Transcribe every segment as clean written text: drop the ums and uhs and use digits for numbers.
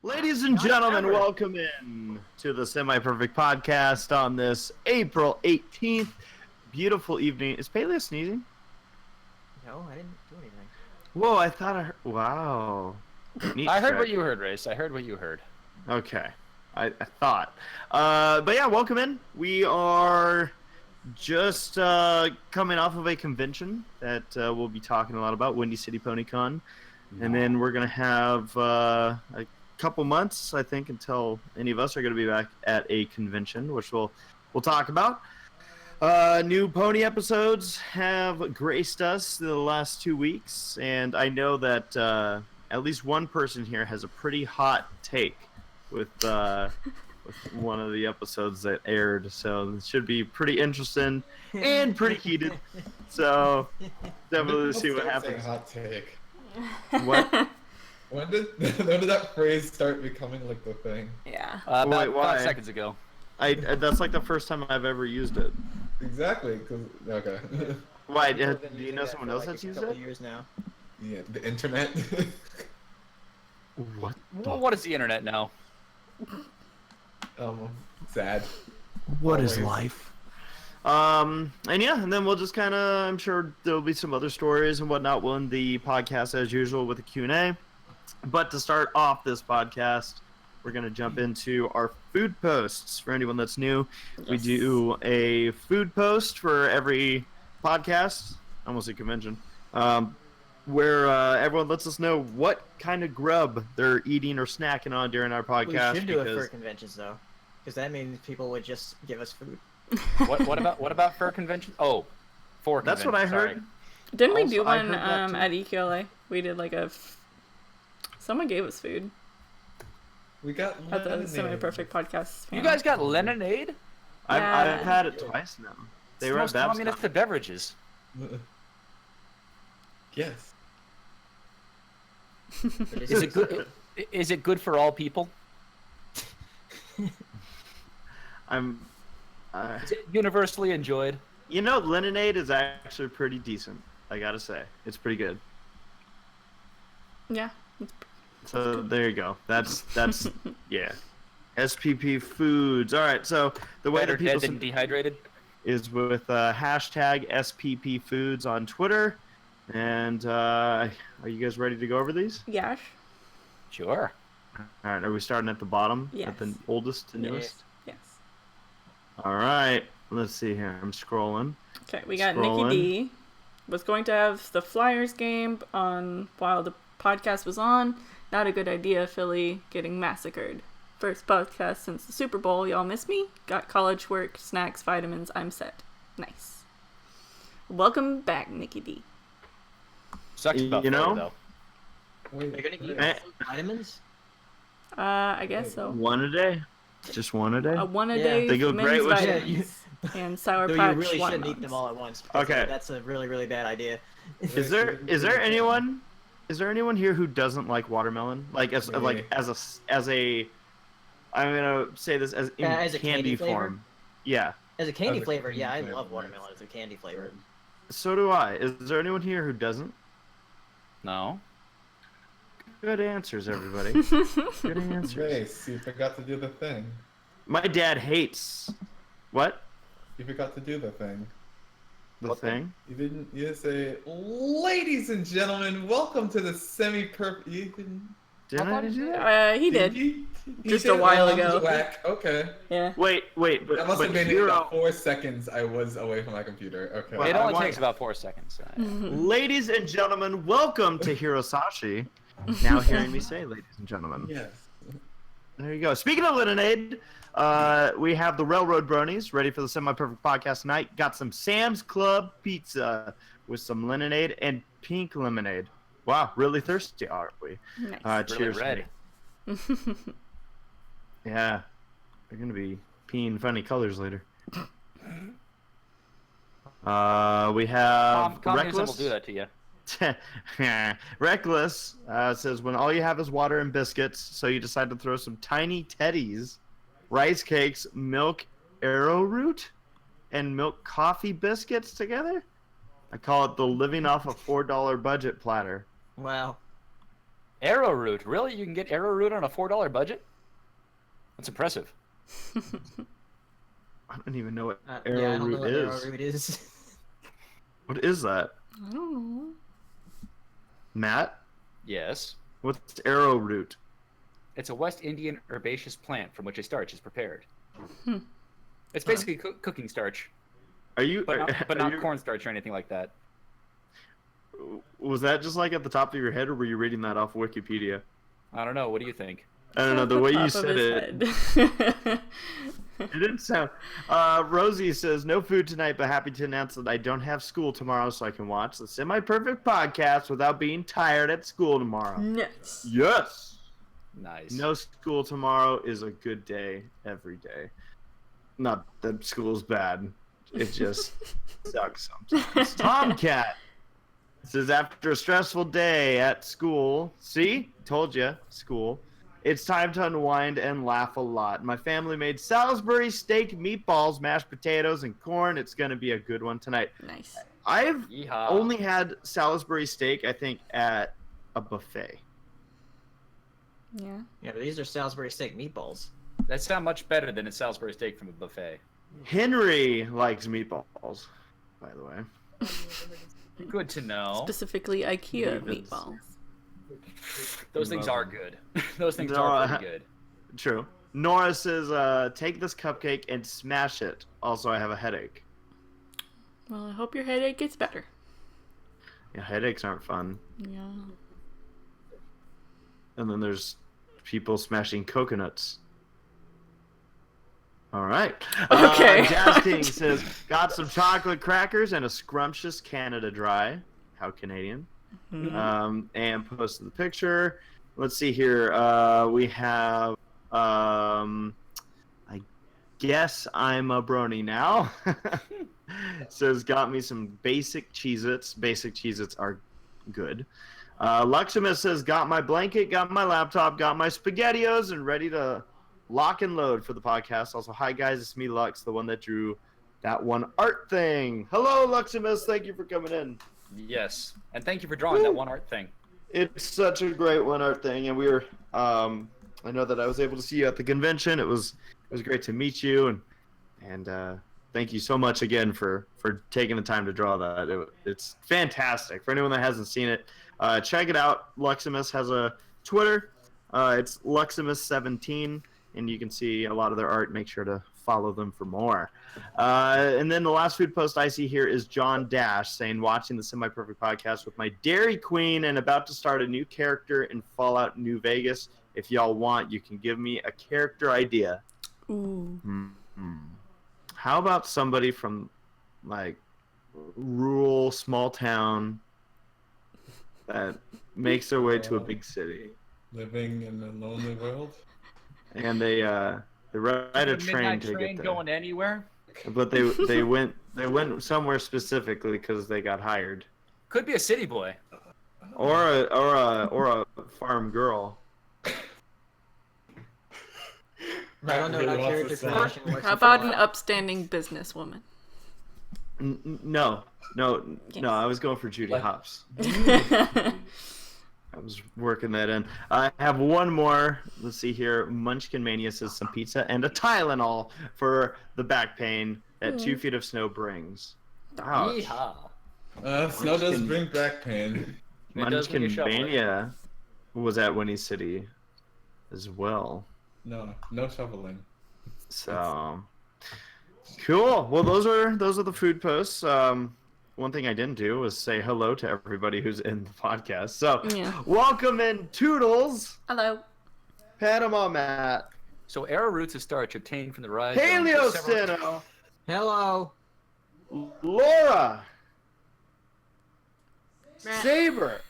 Ladies and gentlemen, welcome in to the Semi-Perfect Podcast on this April 18th. Beautiful evening. Is Paleo sneezing? No, I didn't do anything. Whoa, I thought I heard... Wow. I heard what you heard, Race. I heard what you heard. Okay. I thought. But yeah, welcome in. We are just coming off of a convention that we'll be talking a lot about, Windy City PonyCon. And then we're going to have a couple months, I think, until any of us are going to be back at a convention, which we'll talk about. New pony episodes have graced us the last 2 weeks, and I know that at least one person here has a pretty hot take with one of the episodes that aired, so it should be pretty interesting and pretty heated. So definitely see what happens. Hot take. What? When did that phrase start becoming like the thing? Yeah. About why? 5 seconds ago. That's like the first time I've ever used it. Exactly. Okay. Why? Do you know someone else that's used a couple it? years now. Yeah, the internet. What? Well, what is the internet now? Sad. What is Always. life? And yeah, and then we'll just kind of, I'm sure there'll be some other stories and whatnot. We'll end the podcast as usual with a Q&A. But to start off this podcast, we're going to jump into our food posts. For anyone that's new, we do a food post for every podcast, almost a convention, where everyone lets us know what kind of grub they're eating or snacking on during our podcast. We should do it for conventions, though, because that means people would just give us food. What about fur convention? Oh, for That's convention, what I sorry. heard. Didn't we Also, do I one heard that too. at EQLA? We did like someone gave us food We got at the lemonade. Semi-Perfect Podcast. You guys got lemonade? I've had it twice now. They It's the were at most Babs communist of beverages. Yes. Is it good? Is it good for all people? Is it universally enjoyed? You know, lemonade is actually pretty decent. I gotta say, it's pretty good. Yeah. So there you go. That's yeah. SPP Foods. All right. So the way Better that people dead than dehydrated? is with hashtag SPP Foods on Twitter. And are you guys ready to go over these? Yash. Sure. All right. Are we starting at the bottom? Yes. At the oldest to newest? Yes. All right. Let's see here. I'm scrolling. Okay, we got Scrolling. Nikki D. Was going to have the Flyers game on while the podcast was on. Not a good idea, Philly getting massacred. First podcast since the Super Bowl. Y'all miss me? Got college work, snacks, vitamins. I'm set. Nice. Welcome back, Nikki D. Sucks about You fur, know? though. Wait, They're gonna eat Eh. vitamins. I guess so. One a day. Just one a day. A one a Yeah. day They go men's great with- vitamins and Sour Though you Patch really shouldn't eat watermelons. them all at once. Because Okay. That's a really, really bad idea. Is there anyone here who doesn't like watermelon? Like as Me. like as a I'm gonna say this as in As a candy flavor? form. Yeah. As a candy As a flavor, candy yeah, I flavor, love yes. watermelon as a candy flavor. So do I. Is there anyone here who doesn't? No. Good answers, everybody. Good answers. Race, you forgot to do the thing. My dad hates what? You forgot to do the thing. The thing? You didn't. You didn't say, "Ladies and gentlemen, welcome to the semi-perfect." You didn't. Didn't I do that? He did. You Just did? a while Oh, I'm ago. whack. Okay. Yeah. Wait, but That must have been in Hero, about 4 seconds. I was away from my computer. Okay. Well, It I only want- takes about 4 seconds. ladies and gentlemen, welcome to Hirosashi. Now hearing me say, ladies and gentlemen. Yes. There you go. Speaking of lemonade, we have the Railroad Bronies ready for the Semi-Perfect Podcast tonight. Got some Sam's Club pizza with some lemonade and pink lemonade. Wow, really thirsty, aren't we? Nice. Really Cheers. red. Yeah, they're gonna be peeing funny colors later. We have Communism will Reckless. do that to you. Reckless says, when all you have is water and biscuits, so you decide to throw some tiny teddies, rice cakes, milk arrowroot, and milk coffee biscuits together? I call it the living off a $4 budget platter. Wow. Arrowroot. Really? You can get arrowroot on a $4 budget? That's impressive. I don't even know what Yeah, I don't know arrowroot what is. arrowroot is. What is that? I don't know. Matt? Yes. What's arrowroot? It's a West Indian herbaceous plant from which a starch is prepared. Hmm. It's basically cooking starch, Are you? but are not you- cornstarch or anything like that. Was that just like at the top of your head, or were you reading that off Wikipedia? I don't know. What do you think? I don't know. The way you Top of said his it, head. it didn't sound. Rosie says no food tonight, but happy to announce that I don't have school tomorrow, so I can watch the semi-perfect podcast without being tired at school tomorrow. Nice. Yes. Nice. No school tomorrow is a good day every day. Not that school's bad. It just sucks sometimes. Tomcat says after a stressful day at school, see? Told you, school. It's time to unwind and laugh a lot. My family made Salisbury steak, meatballs, mashed potatoes, and corn. It's going to be a good one tonight. Nice. I've Yeehaw. only had Salisbury steak, I think, at a buffet. Yeah. Yeah, but these are Salisbury steak meatballs. That sounds much better than a Salisbury steak from a buffet. Henry likes meatballs, by the way. Good to know. Specifically IKEA Yes. meatballs. Those things are good. Those things No, are pretty good. True. Nora says, take this cupcake and smash it. Also, I have a headache. Well, I hope your headache gets better. Yeah, headaches aren't fun. Yeah. And then there's people smashing coconuts. All right. Okay. Jazz King says, got some chocolate crackers and a scrumptious Canada Dry. How Canadian. And posted the picture. Let's see here. We have, I guess I'm a brony now. Says, got me some basic Cheez-Its. Basic Cheez-Its are good. Luximus says, got my blanket, got my laptop, got my SpaghettiOs, and ready to lock and load for the podcast. Also, hi guys, it's me, Lux, the one that drew that one art thing. Hello, Luximus. Thank you for coming in. Yes. And thank you for drawing that one art thing. It's such a great one art thing, and we were. I know that I was able to see you at the convention. It was great to meet you, and thank you so much again for taking the time to draw that. It's fantastic. For anyone that hasn't seen it, check it out. Luximus has a Twitter. It's Luximus17, and you can see a lot of their art. Make sure to follow them for more. And then the last food post I see here is John Dash saying, watching the Semi-Perfect podcast with my Dairy Queen and about to start a new character in Fallout New Vegas. If y'all want, you can give me a character idea. Ooh. How about somebody from, like, rural, small town that makes their way to a big city? Living in a lonely world. And they ride a The train midnight to train get there. going anywhere? But they went somewhere specifically because they got hired, Could be a city boy. or a farm girl. I don't know Really how wants to character say. creation works. How in about an Fallout. upstanding businesswoman? No. I was going for Judy What? Hopps. I was working that in. I have one more. Let's see here. Munchkin Mania says some pizza and a Tylenol for the back pain that 2 feet of snow brings. Ouch. Yeehaw. Snow does bring back pain. It does when you Munchkin shovel it. Mania was at Winnie City as well. No shoveling. So cool. Well, those are the food posts. One thing I didn't do was say hello to everybody who's in the podcast. So Yeah. welcome in Toodles, Hello. Panama Matt, So arrowroots of starch obtained from the rise Paleo of several... Steno, Hello. Laura, Saber.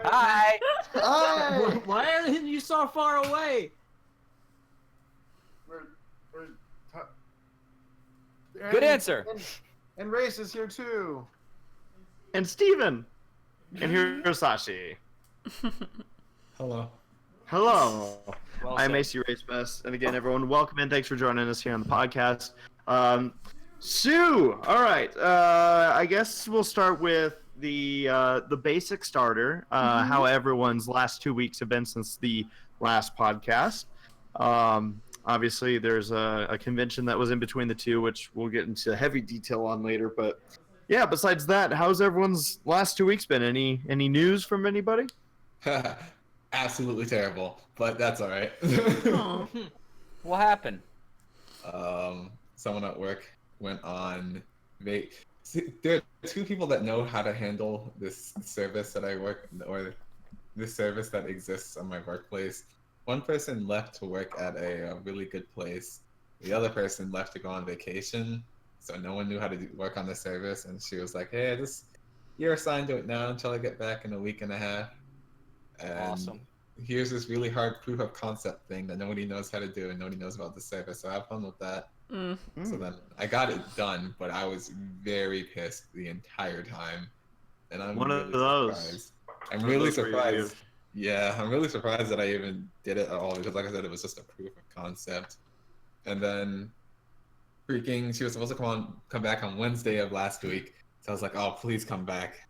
Hi! Hi. Why are you so far away? Good answer. And Race is here too. And Steven. And here's Sashi. Hello. Hello. Well I'm said. AC Race Best. And again, everyone, welcome in. Thanks for joining us here on the podcast. Sue, all right. I guess we'll start with the basic starter, how everyone's last 2 weeks have been since the last podcast. Obviously, there's a convention that was in between the two, which we'll get into heavy detail on later. But yeah, besides that, how's everyone's last 2 weeks been? Any news from anybody? Absolutely terrible, but that's all right. Aw. What happened? Someone at work went on. There are two people that know how to handle this service that I work, or this service that exists on my workplace. One person left to work at a really good place. The other person left to go on vacation, so no one knew how to work on the service. And she was like, "Hey, you're assigned to it now until I get back in a week and a half." And Awesome. here's this really hard proof of concept thing that nobody knows how to do and nobody knows about the service. So have fun with that. Mm. So then I got it done, but I was very pissed the entire time. And I'm One really of those. surprised. I'm One of really those where you surprised. Yeah, I'm really surprised that I even did it at all because, like I said, it was just a proof of concept. And then, she was supposed to come back on Wednesday of last week. So I was like, "Oh, please come back,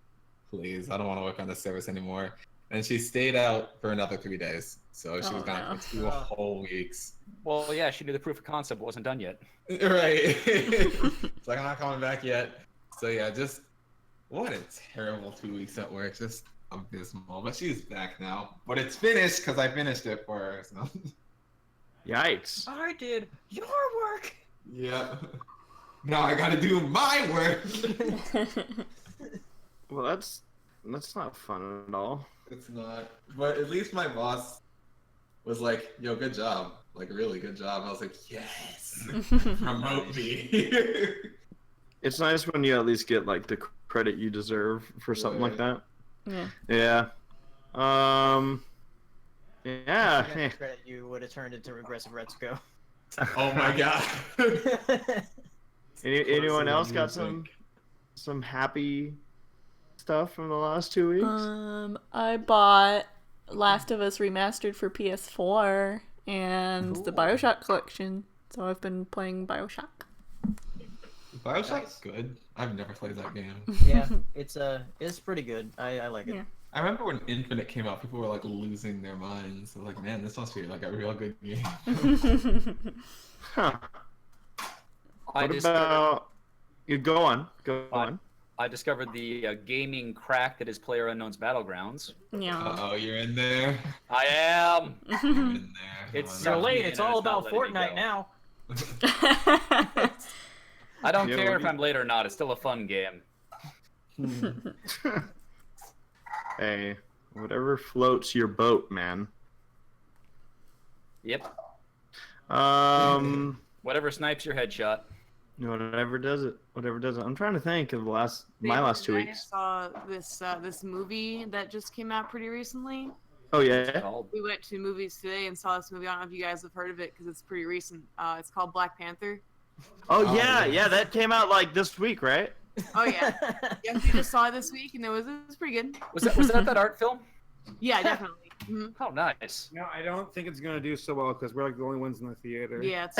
please. I don't want to work on this service anymore." And she stayed out for another 3 days, so she was Oh, gone no. for 2 whole weeks. Well, yeah, she knew the proof of concept wasn't done yet. Right. It's like, I'm not coming back yet. So yeah, just what a terrible 2 weeks at work. Just abysmal. But she's back now. But it's finished because I finished it for her. So. Yikes! I did your work. Yeah. Now I gotta do my work. Well, that's not fun at all. It's not. But at least my boss was like, "Yo, good job. Like, really good job." I was like, "Yes. Promote me." It's nice when you at least get like the credit you deserve for something like that. Yeah. Yeah. Yeah. If you had the credit, you would have turned into Regressive Retsuko. Oh my god. Anyone else got Music. some happy stuff from the last 2 weeks? I bought Last of Us Remastered for PS4 and the Ooh. BioShock collection. So I've been playing BioShock. BioShock's good. I've never played that game. Yeah, it's pretty good. I like it. Yeah. I remember when Infinite came out, people were like losing their minds. They're like, "Man, this must be like a real good game." Huh. I What discovered, about you? Go on. Go on. I discovered the gaming crack that is PlayerUnknown's Battlegrounds. Yeah. Oh, you're in there. I am. You're in there. It's So Yeah. late, Yeah, it's no, all it's not about letting me Fortnite go. now. I don't Yeah, care what if do you- I'm late or not. It's still a fun game. Hey, whatever floats your boat, man. Yep. Whatever snipes your headshot. does it. Whatever does it. I'm trying to think of my last 2 weeks. I saw this movie that just came out pretty recently. Oh yeah. Called. We went to movies today and saw this movie. I don't know if you guys have heard of it because it's pretty recent. It's called Black Panther. Oh yeah, yeah. yeah. That came out like this week, right? Oh yeah, yeah. We just saw it this week and it was pretty good. Was that art film? Yeah, definitely. Mhm. Oh, nice. No, I don't think it's gonna do so well because we're like the only ones in the theater. Yeah, it's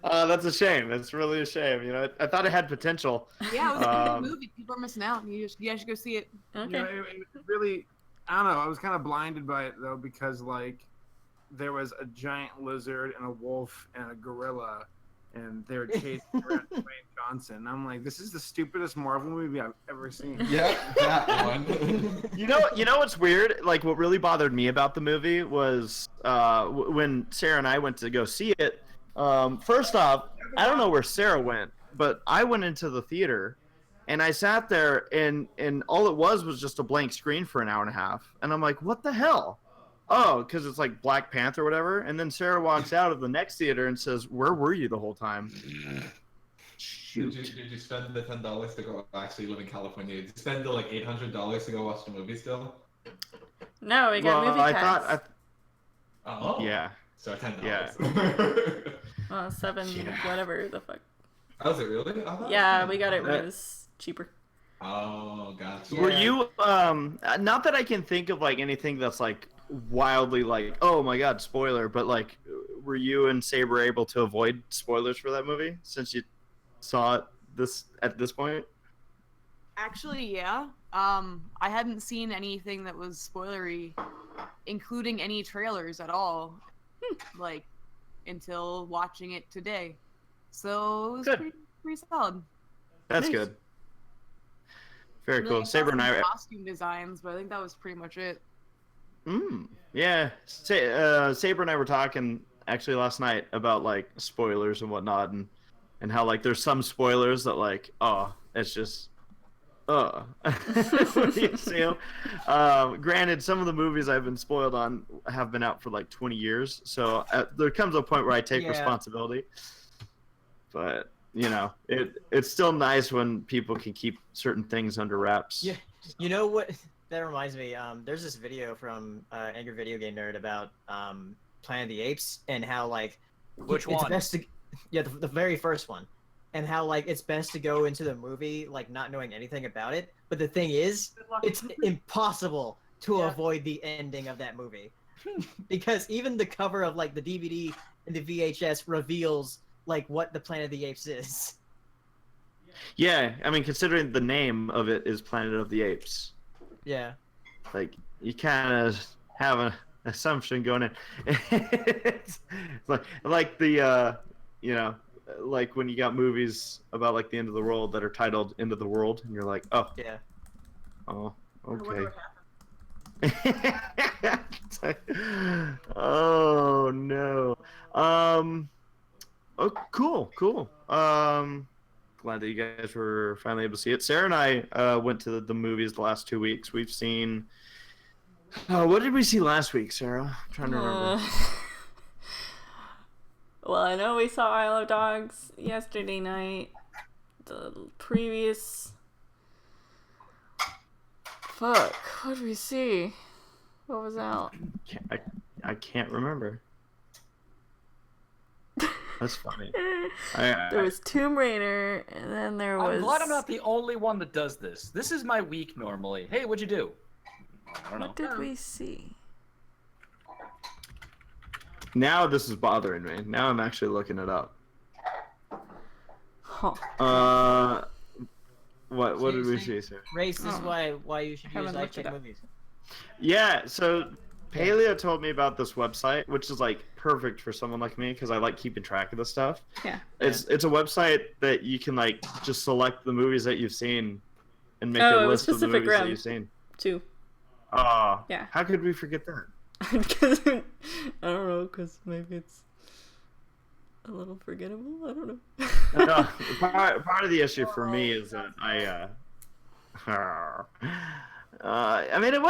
That's a shame. That's really a shame. You know, I thought it had potential. yeah, it was a Um, good movie. People are missing out. You guys should go see it. You Okay. know, it really, I don't know. I was kind of blinded by it though because like there was a giant lizard and a wolf and a gorilla, and they were chasing around Dwayne Johnson. I'm like, this is the stupidest Marvel movie I've ever seen. Yeah, that one. You know what's weird? Like, what really bothered me about the movie was when Sarah and I went to go see it. First off, I don't know where Sarah went, but I went into the theater, and I sat there, and all it was just a blank screen for an hour and a half, and I'm like, what the hell? Oh, because it's like Black Panther or whatever. And then Sarah walks out of the next theater and says, "Where were you the whole time?" Shoot. Did you spend the $10 to go actually live in California? Did you spend the like $800 to go watch the movie still? No, we got movie I pass. thought, Oh. yeah. So $10. Yeah. 7 Yeah. whatever the fuck. Oh, is it really? I thought Yeah, we got it when Uh, it was cheaper. Oh, gotcha. Were Yeah. you not that I can think of like anything that's like wildly like, oh my god, spoiler, but like were you and Saber able to avoid spoilers for that movie since you saw it at this point? Actually, yeah. I hadn't seen anything that was spoilery, including any trailers at all, like until watching it today. So it was Good. pretty solid. That's Nice. good. Very And then cool. I saw Saber and some I. costume designs, but I think that was pretty much it. Yeah. Saber and I were talking actually last night about like spoilers and whatnot, and how like there's some spoilers that like it's just you see 'em? Granted, some of the movies I've been spoiled on have been out for like 20 years, so there comes a point where I take Yeah. responsibility. But you know, it's still nice when people can keep certain things under wraps. Yeah. You know what? That reminds me. There's this video from Angry Video Game Nerd about Planet of the Apes and how like Which it's one? best to, the very first one, and how like it's best to go into the movie like not knowing anything about it. But the thing is, it's impossible to Yeah. avoid the ending of that movie because even the cover of like the DVD and the VHS reveals like what the Planet of the Apes is. Yeah, I mean, considering the name of it is Planet of the Apes, Yeah. like you kind of have an assumption going in. It's like the like when you got movies about like the end of the world that are titled "End of the World," and you're like, oh, Yeah. oh, I wonder okay. what happened. It's like, oh no. Oh, cool. Glad that you guys were finally able to see it. Sarah and I went to the movies the last 2 weeks. We've seen. What did we see last week, Sarah? I'm trying to remember. Well, I know we saw Isle of Dogs yesterday night. The previous. Fuck. What did we see? What was out? I can't remember. That's funny. There was Tomb Raider, and then there was. I'm glad I'm not the only one that does this. This is my week normally. Hey, what'd you do? I don't know. What did we see? Now this is bothering me. Now I'm actually looking it up. Huh. What did we Seriously? see, sir? Race is Oh. why you should use Haven't looked it iCheck up. movies. Yeah, so Paleo told me about this website, which is like perfect for someone like me because I like keeping track of the stuff. Yeah. It's a website that you can like just select the movies that you've seen and make Oh, a it was list of the Pacific movies that Rim. you've seen. 2. Yeah. How could we forget that? Because I don't know, because maybe it's a little forgettable. I don't know. No, part of the issue for me is that I mean, it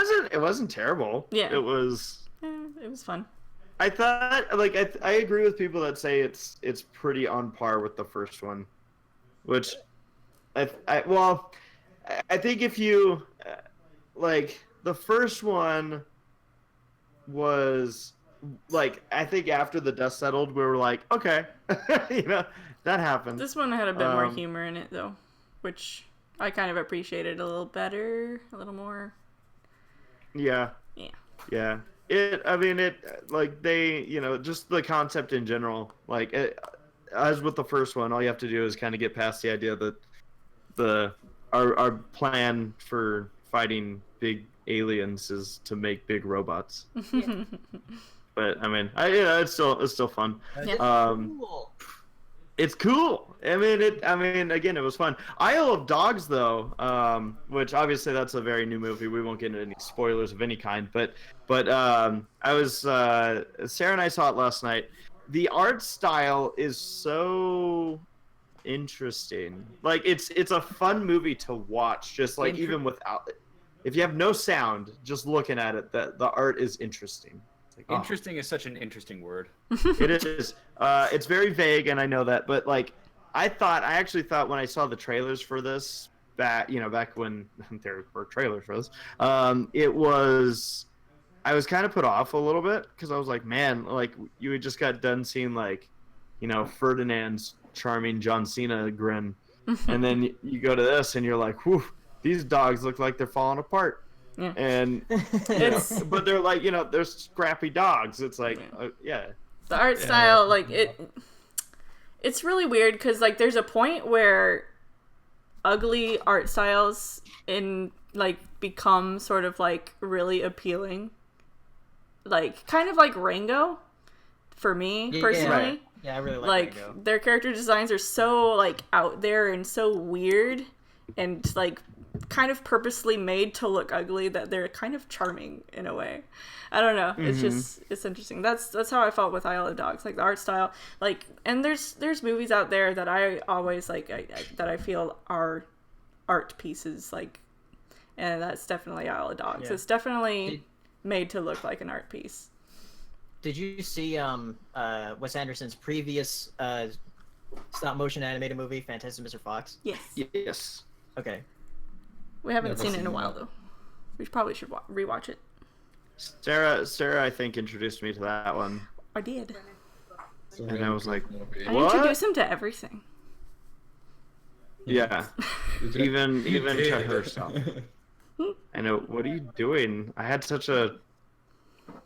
wasn't terrible. Yeah. It was. It was fun. I thought like I agree with people that say it's pretty on par with the first one, which I think if you like the first one was like I think after the dust settled we were like okay that happened. This one had a bit more Um, humor in it, though, which I kind of appreciated a little better, a little more. Yeah. I mean like they just the concept in general like as with the first one all you have to do is kind of get past the idea that our plan for fighting big aliens is to make big robots. But I mean it's still fun. Yeah. Cool. It's cool. I mean, again, it was fun. Isle of Dogs, though, which obviously that's a very new movie. We won't get into any spoilers of any kind. But I was Sarah and I saw it last night. The art style is so interesting. Like it's a fun movie to watch. Just like even without, if you have no sound, just looking at it, the art is interesting. It's like, Interesting is such an interesting word. It is. It's very vague, and I know that. But like, I actually thought when I saw the trailers for this back when there were trailers for this, I was kind of put off a little bit because I was like, man, like you had just got done seeing like, Ferdinand's charming John Cena grin, and then you go to this and you're like, whew, these dogs look like they're falling apart. Yeah. And but they're like they're scrappy dogs. It's like yeah, The art style, like it's really weird because like there's a point where ugly art styles become sort of like really appealing, like kind of like Rango for me personally. Yeah, I really Like Rango. their character designs are so like out there and so weird and like kind of purposely made to look ugly that they're kind of charming in a way. I don't know. It's interesting. That's how I felt with Isle of Dogs. Like the art style, like, and there's movies out there that I always like that I feel are art pieces, like, and that's definitely Isle of Dogs. Yeah. It's definitely made to look like an art piece. Did you see Wes Anderson's previous stop motion animated movie, Fantastic Mr. Fox? Yes. Yes. Okay. We haven't Never seen it in a seen while that. though. We probably should rewatch it. Sarah, I think introduced me to that one, I did. and I was like, Movie. I What? introduced him to everything. yeah, Did you- even You to did. herself. I know. What are you doing? I had such a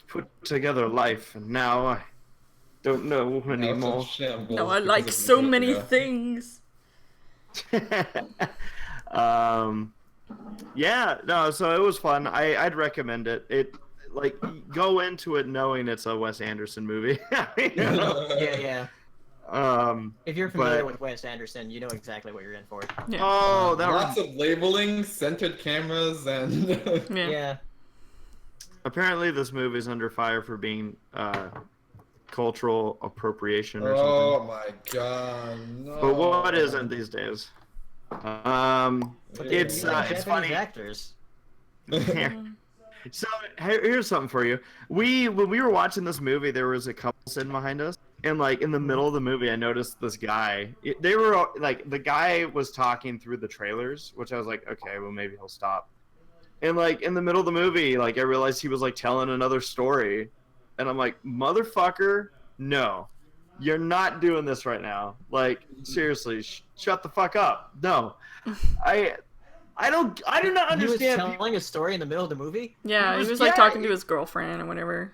put together life, and now I don't know Now it's in anymore. shambles No, I because like of so many Zootopia. things. Yeah, no, so it was fun. I'd recommend it. It like go into it knowing it's a Wes Anderson movie. You know? Yeah. If you're familiar But- with Wes Anderson, you know exactly what you're in for. Yeah. Oh, that was Lots of labeling, centered cameras, and Yeah. Yeah. apparently this movie's under fire for being cultural appropriation or oh something. my god, no. But what isn't these days? But they It's use it's Japanese funny. actors. So here's something for you. When we were watching this movie, there was a couple sitting behind us, and like in the middle of the movie, I noticed this guy. They were like the guy was talking through the trailers, which I was like, okay, well maybe he'll stop. And like in the middle of the movie, like I realized he was like telling another story, and I'm like, motherfucker, no, you're not doing this right now. Like seriously, shut the fuck up. No, I do not He was understand. telling a story in the middle of the movie. Yeah, He he was- was like yeah, talking to he- his girlfriend or whatever.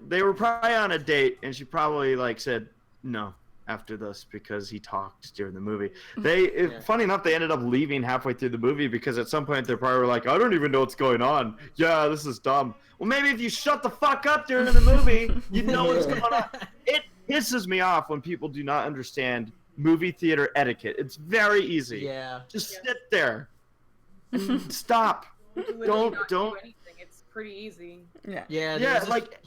They were probably on a date, and she probably like said no after this because he talked during the movie. Yeah. Funny enough, they ended up leaving halfway through the movie because at some point they probably were like, I don't even know what's going on. Yeah, this is dumb. Well, maybe if you shut the fuck up during the movie, you know what's going on. It pisses me off when people do not understand movie theater etiquette. It's very easy. Yeah. Just sit there and stop. Literally Don't- not don't- do anything. It's pretty easy. Yeah. Yeah. Yeah, There was like,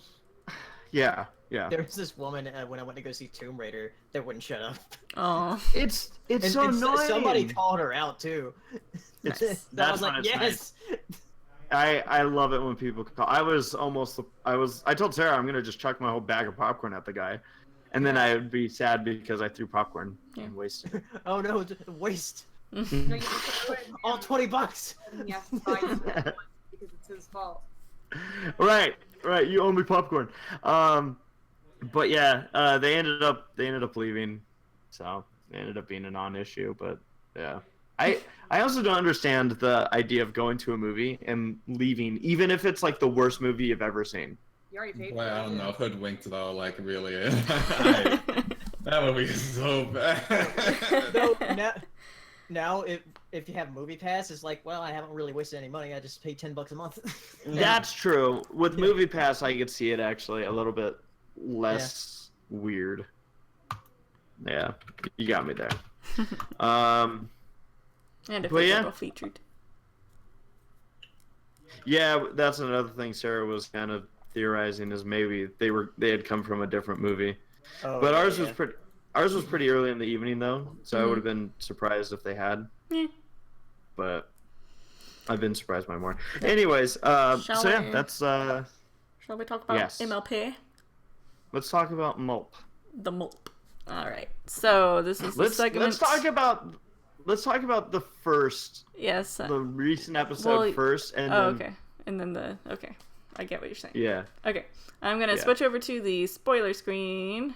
yeah. there was this woman when I went to go see Tomb Raider that wouldn't shut up. Oh. It's And, so and annoying. somebody called her out too. Nice. That I That's was when like, it's yes. I love it when people call. I told Sarah I'm gonna just chuck my whole bag of popcorn at the guy, and then I would be sad because I threw popcorn and wasted. Oh no, waste. No, you have to do it All now. $20. He has to buy it because it's his fault. Right. You owe me popcorn. But yeah, they ended up leaving, so it ended up being a non-issue. But yeah, I also don't understand the idea of going to a movie and leaving, even if it's like the worst movie you've ever seen. You already paid Well, for I it. don't know, hoodwinked though, like really. That movie is so bad. No, now if you have Movie Pass, it's like, well, I haven't really wasted any money. I just paid $10 a month. That's true. With Movie Pass, I could see it actually a little bit less weird. Yeah, you got me there. And if But it's yeah. double featured. Yeah, that's another thing Sarah was kind of theorizing is maybe they had come from a different movie. Oh, But yeah, ours yeah. was pretty early in the evening though, so I would have been surprised if they had. Yeah. But I've been surprised by more. Anyways, so Shall yeah, we- that's Shall we talk about Yes. MLP? let's talk about Mulp. The Mulp. Alright. So this is the segment. Let's talk about the first Yes. the recent episode well, first and Oh, then okay. And then okay. I get what you're saying. yeah. Okay. I'm gonna Yeah. switch over to the spoiler screen.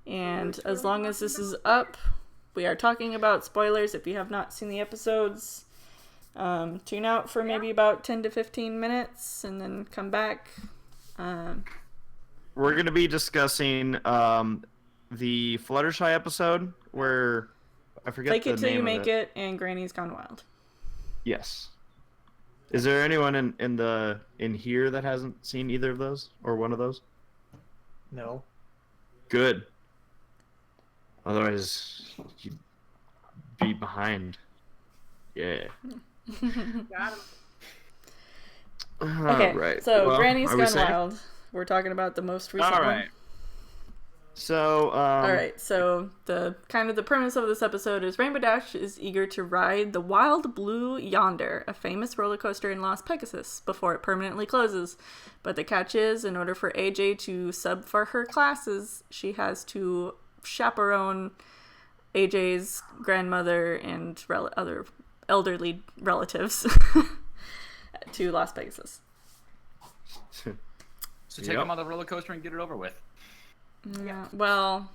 And as long as this is up, we are talking about spoilers. If you have not seen the episodes, tune out for maybe about 10 to 15 minutes and then come back. we're gonna be discussing the Fluttershy episode where I forget Fake the It Till name You of Make it. It and Granny's Gone Wild. Yes. Is there anyone in here that hasn't seen either of those or one of those? No. Good. Otherwise, you'd be behind. Yeah. Got him. Okay, Right. so Well, Granny's are we Gone safe? Wild. We're talking about the most recent All one. right. So. All right, so the premise of this episode is Rainbow Dash is eager to ride the Wild Blue Yonder, a famous roller coaster in Las Pegasus, before it permanently closes. But the catch is, in order for AJ to sub for her classes, she has to chaperone AJ's grandmother and other elderly relatives to Las Pegasus. So take Yep. them on the roller coaster and get it over with. Yeah. Well,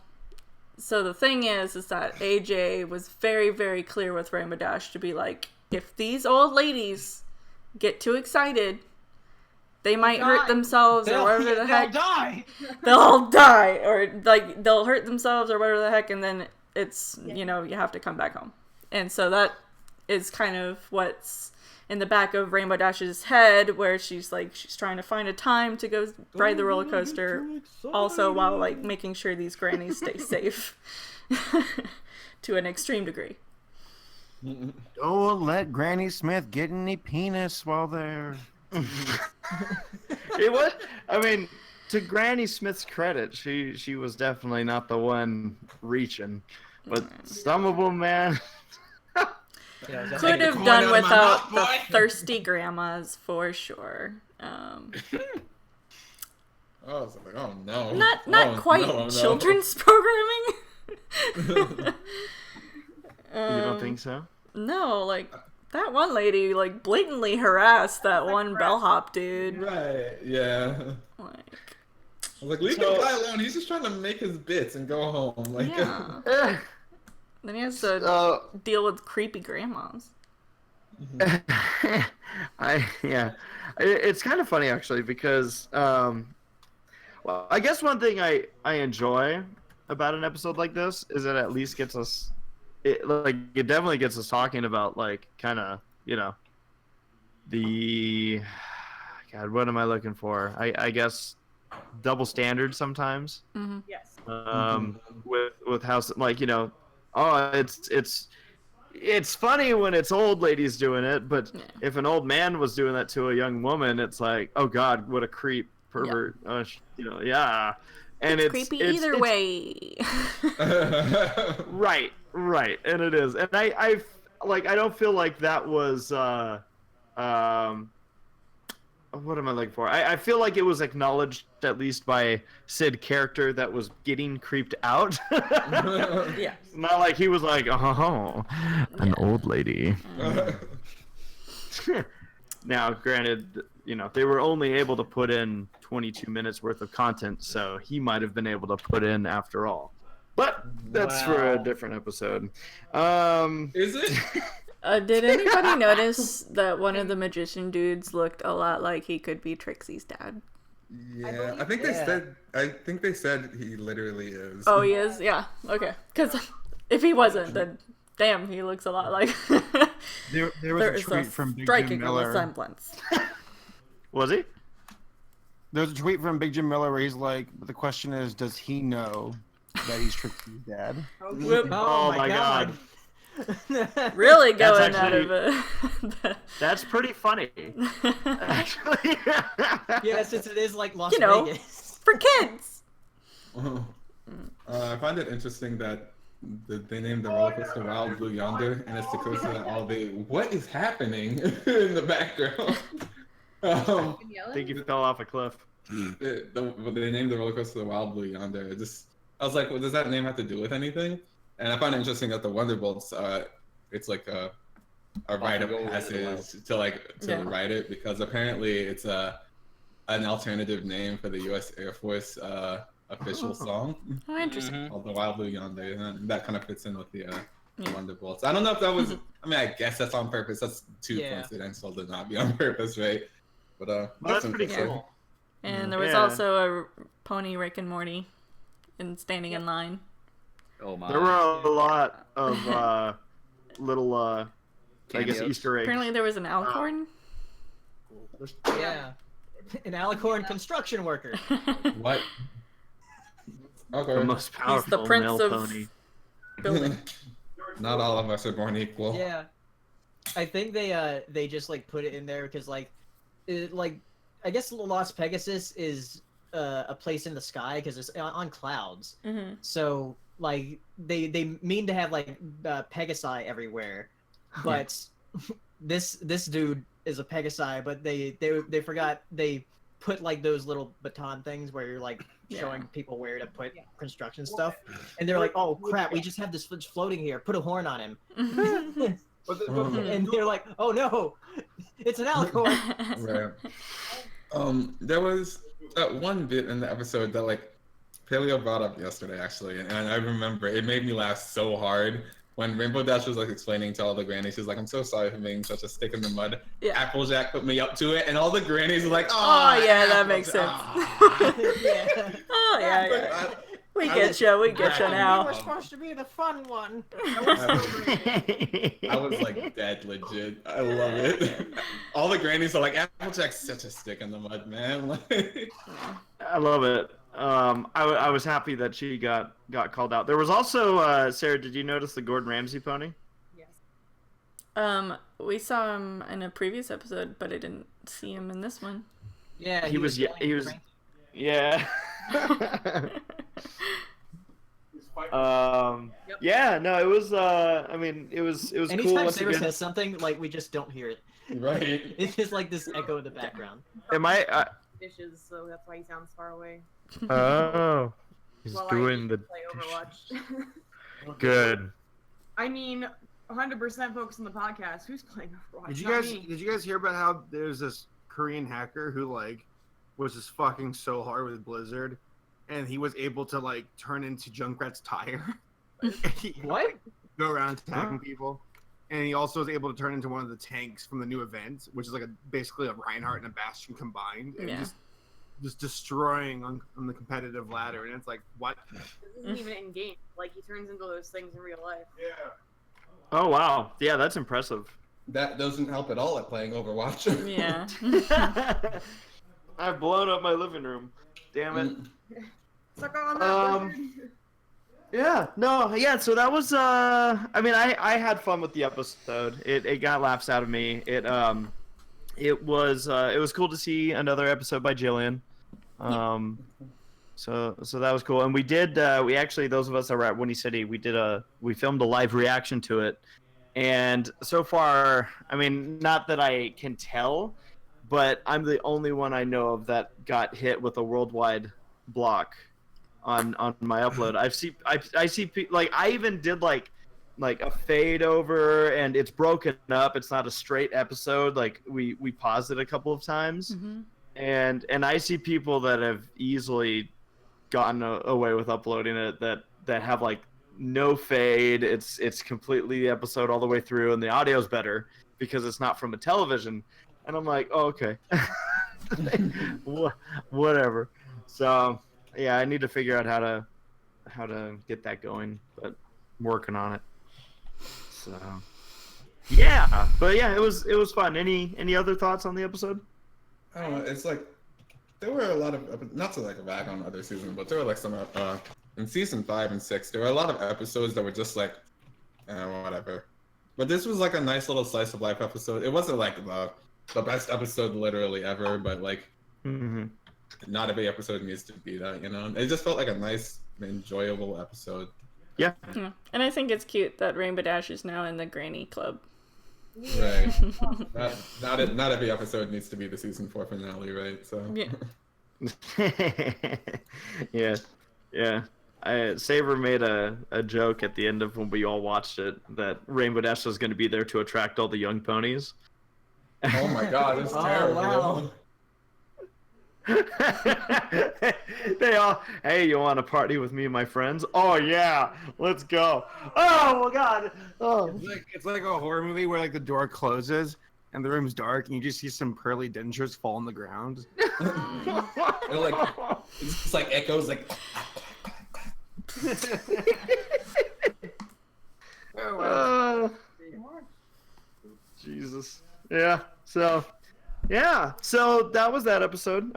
so the thing is that AJ was very, very clear with Rainbow Dash to be like, if these old ladies get too excited, they might hurt die. themselves or whatever the They'll heck. die. They'll all die, or like they'll hurt themselves or whatever the heck, and then it's you have to come back home. And so that is kind of what's in the back of Rainbow Dash's head, where she's trying to find a time to go ride the roller coaster, also while like making sure these grannies stay safe to an extreme degree. Don't let Granny Smith get any penis while they're. It was. I mean, to Granny Smith's credit, she was definitely not the one reaching, but some of them, man. Yeah, Could Take the have corn done out of my without mouth, the boy. thirsty grandmas for sure. I was like, oh no. Not Oh, quite no. children's programming. You don't think so? No, like that one lady like blatantly harassed that one bellhop dude. Right, yeah. Like, I was like, leave So- the guy alone. He's just trying to make his bits and go home. Like, yeah. Then he has to deal with creepy grandmas. It's kind of funny actually because well, I guess one thing I enjoy about an episode like this is it at least gets us it definitely gets us talking about like kind of the God, what am I looking for? I guess double standards sometimes Yes. with how it's funny when it's old ladies doing it, but Yeah. if an old man was doing that to a young woman, it's like, oh God, what a creep, pervert. Yeah. And it's Creepy it's- either it's- way. Right, and it is, and I don't feel like that was what am I looking for? I feel like it was acknowledged at least by Sid character that was getting creeped out. Yeah. Not like he was like, oh, an old lady. Now, granted, they were only able to put in 22 minutes worth of content, so he might have been able to put in after all. But that's for a Wow. different episode. is it? Did anybody notice that one of the magician dudes looked a lot like he could be Trixie's dad? Yeah, I think they said he literally is. Oh, he is? Yeah. Okay. Because if he wasn't, then damn, he looks a lot like. There was There a is tweet from Big Jim striking Miller. resemblance. Was he? There's a tweet from Big Jim Miller where he's like, the question is, does he know that he's Trixie's dad? Whoop. Oh my God. Really That's going out actually- of it. That's pretty funny. Actually. Yeah, since it is like Las You know. Vegas. For kids. I find it interesting that they named the roller coaster Wild Blue Yonder, and it's the coaster that all the what is happening in the background. I think he fell off a cliff. They named the roller coaster the Wild Blue Yonder. I was like, well, does that name have to do with anything? And I find it interesting that the Wonderbolts, it's like a rite of passage to Yeah. write it, because apparently it's an alternative name for the U.S. Air Force official song Oh, interesting. Mhm. called the Wild Blue Yonder, and that kind of fits in with the Yeah. Wonderbolts. I don't know if that was. I mean, I guess that's on purpose. That's too Yeah. coincidental to not be on purpose, right? But Well, that's pretty interesting. cool. And there was Yeah. also a pony Rick and Morty standing in line. Oh my. There were a lot of little, I guess, Cameos. Easter eggs. Apparently there was an alicorn. Yeah. An alicorn construction worker. What? The Okay. most powerful prince male of- pony. Building. Not all of us are born equal. Yeah. I think they just like put it in there because like I guess Las Pegasus is a place in the sky because it's on clouds. Mm-hmm. So like they mean to have like Pegasi everywhere, but this dude is a Pegasi, but they forgot they put like those little baton things where you're like showing people where to put construction stuff, and they're like, oh crap, we just have this floating here. Put a horn on him, and they're like, oh no, it's an alicorn. Right. There was one bit in the episode that like Paleo brought up yesterday actually, and I remember it made me laugh so hard when Rainbow Dash was like explaining to all the grannies. She's like, "I'm so sorry for being such a stick in the mud. Yeah. Applejack put me up to it," and all the grannies were like, Oh yeah, that makes sense. Yeah. Oh yeah. We get you. We get you now. We're supposed to be the fun one. I was like dead legit. I love it. All the grannies are like, "Applejack's such a stick in the mud, man." I love it. I was happy that she got called out. There was also Sarah. Did you notice the Gordon Ramsay pony? Yes. We saw him in a previous episode, but I didn't see him in this one. Yeah, He was yeah. Yeah, no, it was I mean it was cool. Anytime once Saber again. says something, like we just don't hear it. Right. It's just like this echo in the background. Am I Dishes, so that's why he sounds far away. oh he's While doing I the play Overwatch. good. I mean, 100% focus on the podcast. Who's playing Overwatch? Did you Not guys me. did you guys hear about how there's this Korean hacker who like was just fucking so hard with Blizzard, and he was able to like turn into Junkrat's tire. What? Go around attacking people, and he also was able to turn into one of the tanks from the new event, which is like basically a Reinhardt and a Bastion combined, and Yeah. just destroying on the competitive ladder. And it's like, what? This isn't even in game. Like, he turns into those things in real life. Yeah. Oh wow, yeah, that's impressive. That doesn't help at all at playing Overwatch. Yeah. I've blown up my living room. Damn it. Suck on that wizard. Yeah, no, yeah, so that was I mean I had fun with the episode. It got laughs out of me. It was cool to see another episode by Jillian. So that was cool. And we did we actually, those of us that were at Windy City, we filmed a live reaction to it. And so far, I mean, not that I can tell, but I'm the only one I know of that got hit with a worldwide block on my upload. I see like I even did like a fade over, and it's broken up. It's not a straight episode. Like we paused it a couple of times, Mm-hmm. and I see people that have easily gotten away with uploading it that have like no fade. It's completely the episode all the way through, and the audio's better because it's not from a television. And I'm like, oh, okay, whatever. So yeah, I need to figure out how to get that going, but I'm working on it. So yeah, but yeah, it was fun. Any other thoughts on the episode? I don't know. It's like there were a lot of, not to like rag on other seasons, but there were like some in season 5 and 6. There were a lot of episodes that were just like, whatever. But this was like a nice little slice of life episode. It wasn't like the best episode literally ever, but like not every episode needs to be that, you know. It just felt like a nice, enjoyable episode. Yeah. Yeah. And I think it's cute that Rainbow Dash is now in the Granny Club. Right. Not every episode needs to be the season 4 finale, right? So. Yeah. yeah. Saber made a joke at the end of when we all watched it that Rainbow Dash was going to be there to attract all the young ponies. Oh my God, it's Oh, terrible. wow. They all, hey, you want to party with me and my friends? Oh yeah, let's go. Oh my God. Oh. It's like a horror movie where like the door closes and the room's dark, and you just see some pearly dentures fall on the ground. And like it's just like echoes like. Jesus. Yeah. So that was that episode.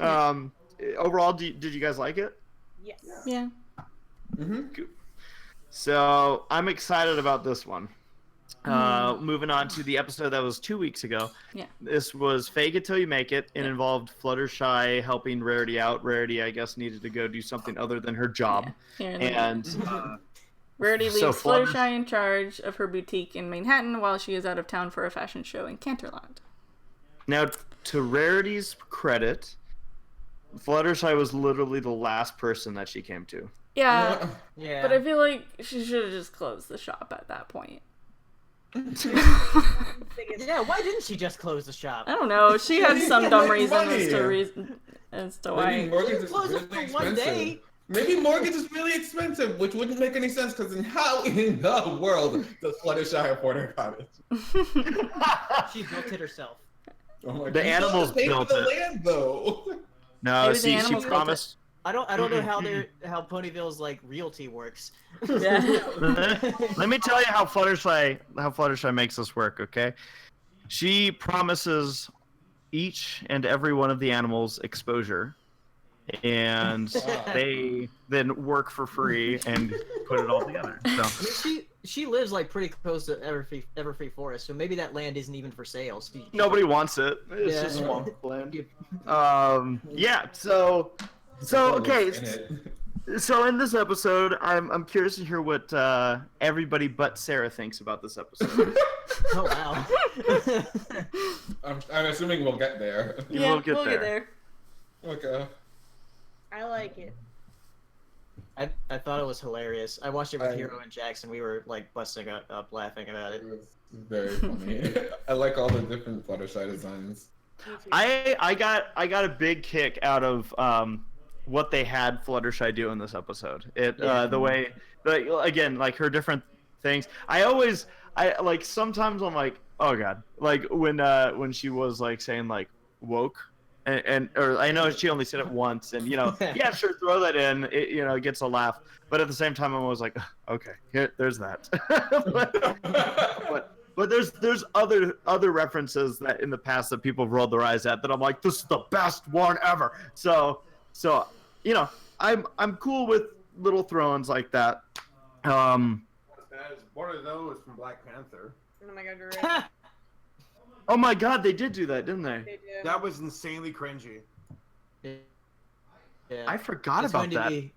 Overall, did you guys like it? Yes. Yeah. So I'm excited about this one. Moving on to the episode that was 2 weeks ago. Yeah. This was Fake It Till You Make It. It involved Fluttershy helping Rarity out. Rarity, I guess, needed to go do something other than her job. Yeah. And Rarity so leaves Fluttershy in charge of her boutique in Manhattan while she is out of town for a fashion show in Canterland. now, to Rarity's credit, Fluttershy was literally the last person that she came to. Yeah, Yeah. but I feel like she should have just closed the shop at that point. Yeah, why didn't she just close the shop? I don't know. She had some dumb Make reason money. as to Maybe why. mortgage is Close really it for expensive. one day. Maybe mortgage is really expensive, which wouldn't make any sense because how in the world does Fluttershy afford her cottage? She built it herself. Oh my The God. You animals still have to built pay for the it. land though. No, Maybe the see, she animals built it. promised. I don't know how Ponyville's like realty works. Yeah. Let me tell you how Fluttershy makes this work, okay? She promises each and every one of the animals exposure, and they then work for free and put it all together. So I mean, she lives like pretty close to Everfree Forest, so maybe that land isn't even for sale. So nobody wants it. It's Yeah. just swamp land. Yeah. So okay. So in this episode, I'm curious to hear what everybody but Sarah thinks about this episode. Oh wow. I'm assuming we'll get there. Yeah, will get we'll get there. there. Okay. I like it. I thought it was hilarious. I watched it with I- Hero and Jackson. We were like busting up laughing about it. It was very funny. I like all the different Fluttershy designs. Me too. I got a big kick out of what they had Fluttershy do in this episode. The way, again, like her different things. I like sometimes I'm like, oh god, like when she was like saying like woke. Or I know she only said it once, and yeah, sure, throw that in. It gets a laugh, but at the same time, I'm always like, okay, there's that. but there's other references that in the past that people have rolled their eyes at that I'm like, this is the best one ever. So I'm cool with little throw-ins like that. One of those from Black Panther. Oh my god, you're right. Oh my god, they did do that, didn't they? They do. That was insanely cringy. Yeah. I forgot It's about going to that. be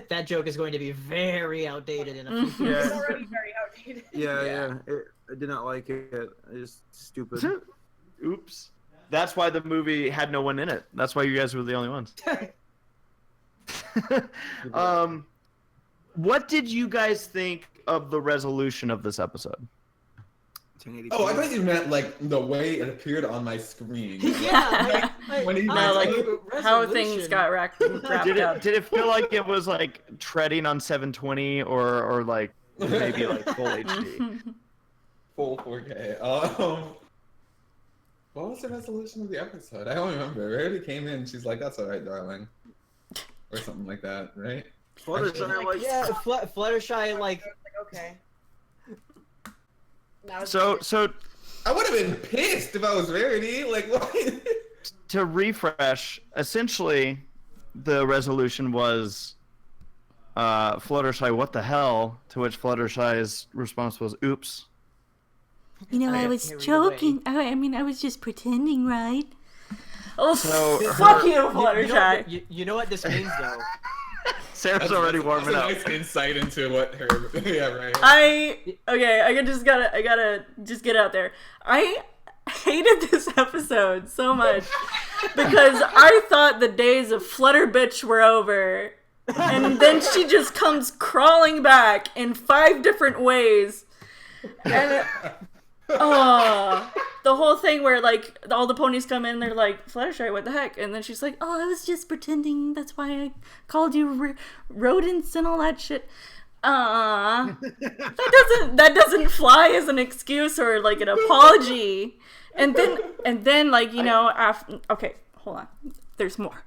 that joke is going to be very outdated in a few Mhm. years. It's already very outdated. Yeah. I did not like it. It's stupid. Oops. That's why the movie had no one in it. That's why you guys were the only ones. What did you guys think of the resolution of this episode? 1082. Oh, I thought you meant like the way it appeared on my screen. Yeah, When he No, like how things resolution. got wrapped up. Did it feel like it was like treading on 720 or like maybe like full HD? Full 4K. What was the resolution of the episode? I don't remember. Rarity came in. She's like, "That's all right, darling," or something like that, right? Fluttershy, like, Yeah, Fluttershy like Okay. Now it's So I would have been pissed if I was Rarity. Like, what? to refresh, essentially, the resolution was Fluttershy, what the hell? To which Fluttershy's response was, oops. I was Here we go. joking. I was just pretending, right? Oh, So fuck her- you, You know, Fluttershy. what, you know what this means though. Sarah's already warming that's up. a nice insight into what her. Yeah, right. I gotta just get out there. I hated this episode so much because I thought the days of Flutter Bitch were over. And then she just comes crawling back in 5 different ways. And the whole thing where like all the ponies come in, they're like, Fluttershy, what the heck? And then she's like, oh, I was just pretending. That's why I called you rodents and all that shit. That doesn't fly as an excuse or like an apology. And then like, you know, after, okay, hold on. There's more.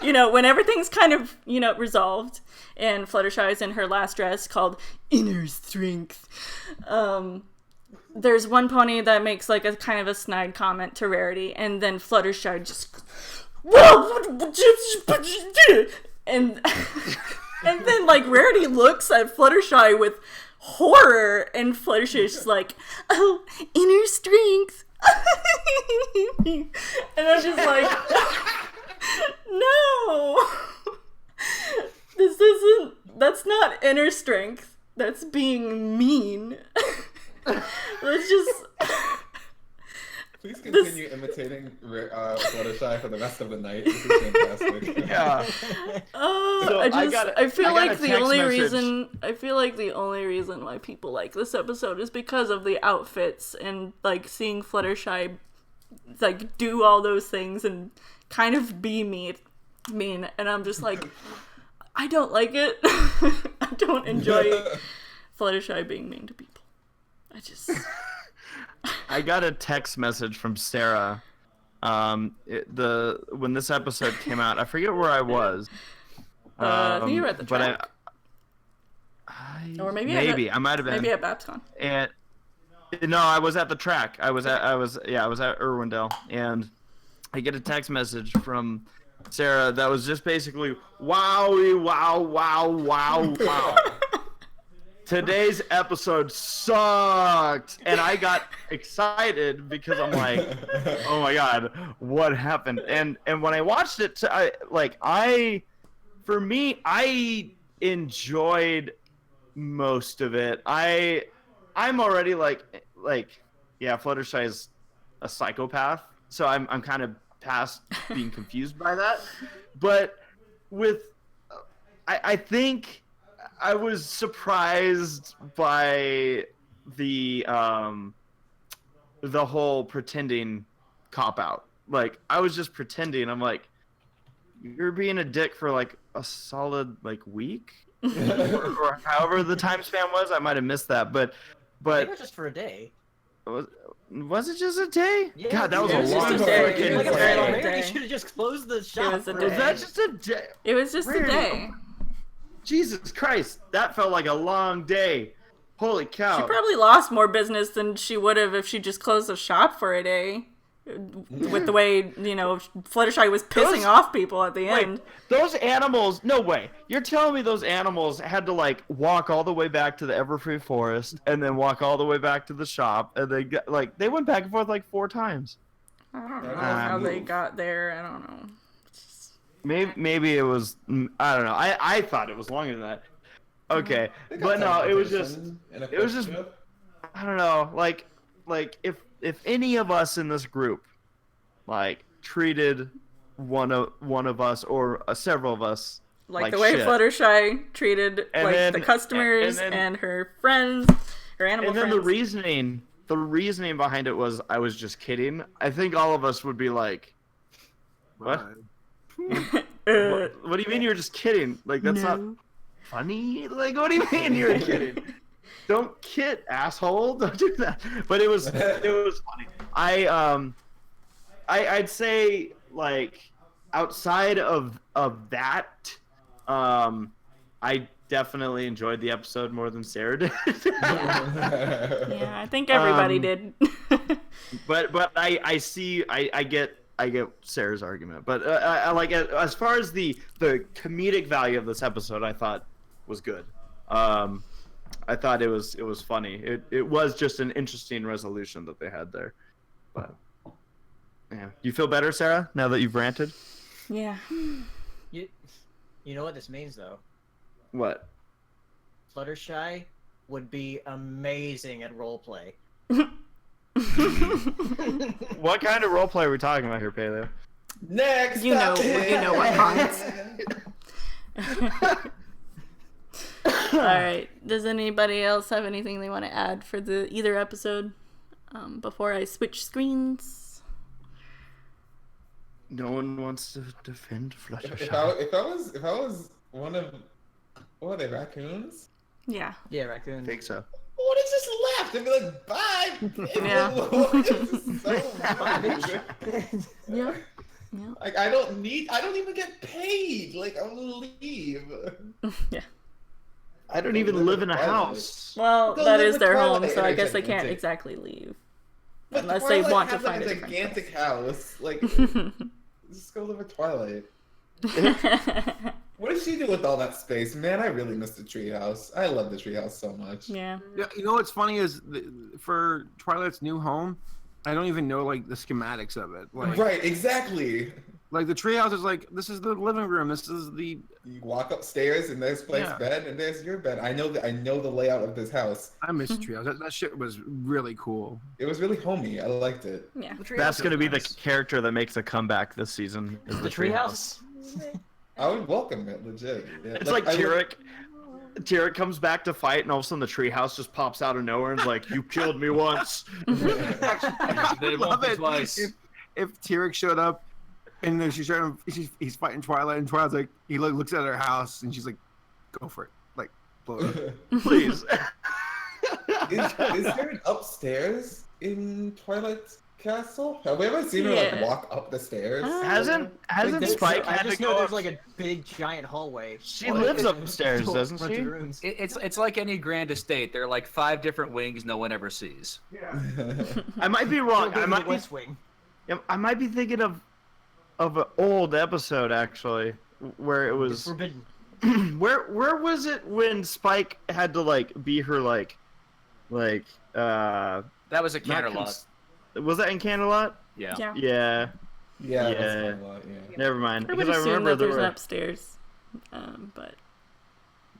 You know, when everything's kind of, you know, resolved and Fluttershy is in her last dress called Inner Strength, there's one pony that makes like a kind of a snide comment to Rarity, and then Fluttershy just and and then like Rarity looks at Fluttershy with horror, and Fluttershy's just like, oh, inner strength. And I'm just like, no, that's not inner strength, that's being mean. Let's just Please continue imitating Fluttershy for the rest of the night. This is fantastic. Yeah. So I feel like the text only message. reason why people like this episode is because of the outfits and like seeing Fluttershy like do all those things and kind of be mean, and I'm just like, I don't like it. I don't enjoy Fluttershy being mean to people. I got a text message from Sarah. When this episode came out, I forget where I was. I think you were at the but track. Or maybe I might have been. Maybe at BabsCon. And no, I was at the track. I was at Irwindale, and I get a text message from Sarah that was just basically wow. Today's episode sucked, and I got excited because I'm like, oh my god, what happened? And when I watched it, I enjoyed most of it. I'm already like yeah, Fluttershy is a psychopath, so I'm kind of past being confused by that. But I think I was surprised by the whole pretending cop out. Like, I was just pretending. I'm like, you're being a dick for like a solid like week, or however the time span was. I might have missed that, but It was just for a day. was it just a day? Yeah, God, that was it a was long just a day. freaking Like, Day. Rarity should have just closed the shop. was a for day. Was that just a day? It was just a Rarity. day. Jesus Christ, that felt like a long day. Holy cow. She probably lost more business than she would have if she just closed the shop for a day. With the way, you know, Fluttershy was pissing off people at the end. Those animals, no way. You're telling me those animals had to like walk all the way back to the Everfree Forest and then walk all the way back to the shop, and they went back and forth like 4 times. I don't know how they got there. I don't know. Maybe it was, I don't know. I thought it was longer than that. Okay, They got but no, it was just teleportation I don't know, like if any of us in this group like treated one of us or several of us Like the way shit. Fluttershy treated And like then- the customers and and, then- her friends, her animal And then friends. the reasoning behind it was I was just kidding. I think all of us would be like, what? What do you mean you're just kidding? Like, that's not funny? Like, what do you mean you're kidding? Don't kid, asshole. Don't do that. But it was funny. I'd say, like, outside of that, I definitely enjoyed the episode more than Sarah did. Yeah, I think everybody did. But I get Sarah's argument. But I like it. As far as the comedic value of this episode, I thought was good. I thought it was funny. It was just an interesting resolution that they had there. But yeah, you feel better, Sarah, now that you've ranted? Yeah. You know what this means, though? What? Fluttershy would be amazing at roleplay. What kind of roleplay are we talking about here, Paleo? Next. You know what haunts. All right. Does anybody else have anything they want to add for either episode before I switch screens? No one wants to defend If Fluttershy. I was one of, what are they, raccoons? Yeah. Yeah, raccoon. I think so. What is this left and be like, bye. Yeah. This is so rude. Yeah. Yeah. Like I don't even get paid. Like I'll leave. Yeah. I don't even live in a house. Well, Go that live is with their Twilight home, so I guess they can't Energy. exactly leave. But Unless they Twilight want to has, like, find a a different gigantic house. Like just go live at Twilight. What did she do with all that space? Man, I really miss the treehouse. I love the treehouse so much. Yeah. Yeah, you know what's funny is for Twilight's new home, I don't even know like the schematics of it. Like, Right, exactly. like the treehouse is like this is the living room. This is the. You walk upstairs and there's Blake's Yeah. bed and there's your bed. I know the layout of this house. I miss the treehouse. That shit was really cool. It was really homey. I liked it. Yeah. That's gonna be the character that makes a comeback this season. Is The treehouse. I would welcome it, legit. Yeah, It's like I would- Tyrek. Tyrek comes back to fight, and all of a sudden the treehouse just pops out of nowhere and is like, "You killed me once." They won't Love be it. twice. If Tyrek showed up, and then he's fighting Twilight, and Twilight's like he looks at her house, and she's like, "Go for it, like blow it up." Please. is there an upstairs in Twilight's castle? Have we ever seen her like Yeah. walk up the stairs? Hasn't Like, Spike I had to just know go there's up? like a big giant hallway. She lives upstairs, Bunch doesn't of she? rooms. It's like any grand estate. There are like 5 different wings no one ever sees. I might be wrong. Go to I the might be. West Wing. I might be thinking of an old episode actually, where it It's was. forbidden. Where was it when Spike had to like be her like That was a not Canterlot. was that in Canterlot? Yeah. Yeah. Yeah. Yeah, Yeah. that's a lot, yeah. Never mind. I would Because I assume remember that there there's an were. upstairs, but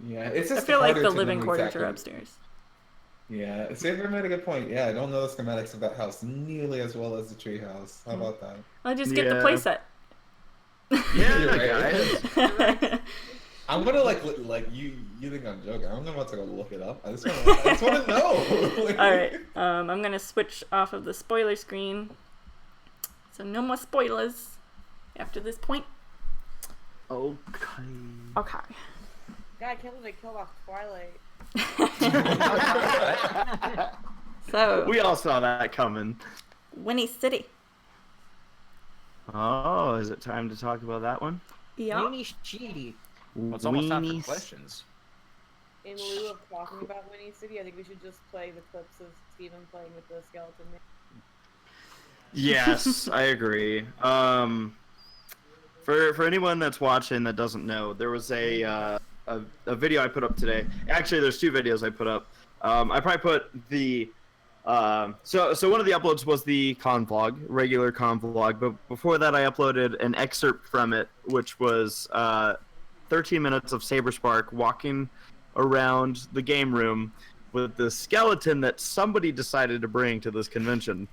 Yeah, it's I just feel like harder the to living know quarters exactly. are upstairs. Yeah, Saber made a good point. Yeah, I don't know the schematics of that house nearly as well as the treehouse. Hmm. How about that? I'll just get the Yeah. playset. Yeah, You're right. guys. I'm gonna like you think I'm joking. I'm about to go look it up. I just want to know. Like- All right. I'm gonna switch off of the spoiler screen, so no more spoilers after this point. Okay. Okay. God, I can't believe they killed off Twilight. So We all saw that coming. Winnie City. Oh, is it time to talk about that one? Yeah. Winnie Sheedy. Well, it's almost time for Weenies. questions. In lieu of talking about Winnie City, I think we should just play the clips of Steven playing with the skeleton man. Yes, I agree. For anyone that's watching that doesn't know, there was a video I put up today. Actually, there's 2 videos I put up. I probably put the so one of the uploads was the con vlog, regular con vlog, but before that I uploaded an excerpt from it, which was 13 minutes of Saberspark walking around the game room with the skeleton that somebody decided to bring to this convention.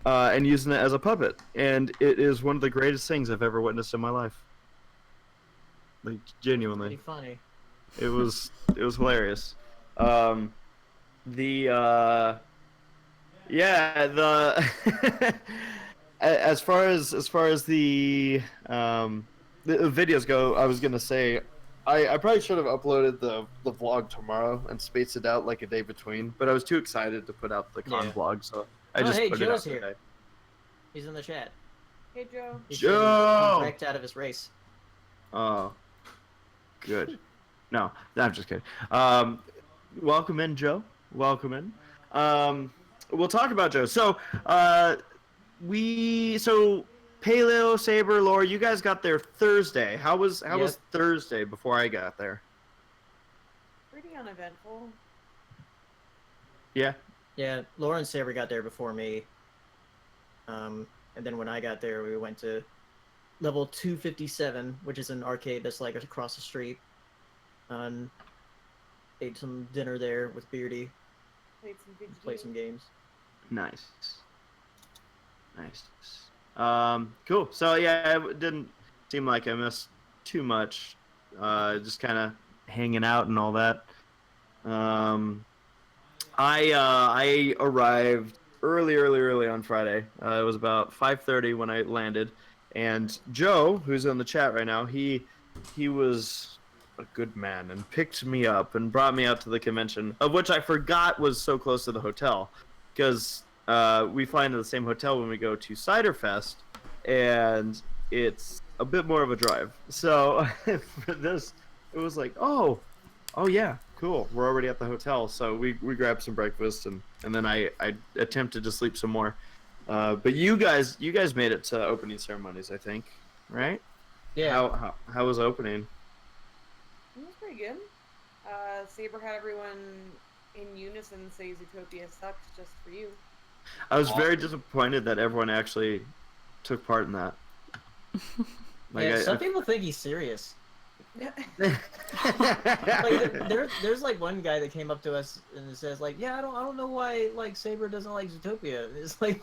And using it as a puppet, and it is one of the greatest things I've ever witnessed in my life. Like Pretty genuinely, funny. it was hilarious. As far as the videos go, I was gonna say I probably should have uploaded the vlog tomorrow and spaced it out like a day between, but I was too excited to put out the con Yeah. vlog, so I Oh, just hey, put it Joe's out here. today. He's in the chat. Hey, Joe. He's Joe! wrecked out of his race. Oh, good. No, I'm just kidding. Welcome in, Joe. Welcome in. We'll talk about Joe. So, Paleo, Saber, Laura, you guys got there Thursday. How was Thursday before I got there? Pretty uneventful. Yeah. Yeah, Laura and Saber got there before me. And then when I got there, we went to level 257, which is an arcade that's like across the street. Ate some dinner there with Beardy, Played some good played some games. Nice. Cool. So yeah, it didn't seem like I missed too much. Just kind of hanging out and all that. I arrived early on Friday. It was about 5:30 when I landed, and Joe, who's in the chat right now, he was a good man and picked me up and brought me out to the convention, of which I forgot was so close to the hotel, because we fly into the same hotel when we go to Cider Fest, and it's a bit more of a drive. So for this, it was like, oh yeah, cool. We're already at the hotel, so we grabbed some breakfast and then I attempted to sleep some more. But you guys made it to opening ceremonies, I think, right? Yeah. How was opening? It was pretty good. Saber had everyone in unison say Zootopia sucks just for you. I was very disappointed that everyone actually took part in that. Some people think he's serious. Like, there's like one guy that came up to us and says like, yeah, I don't know why like Saber doesn't like Zootopia. It's like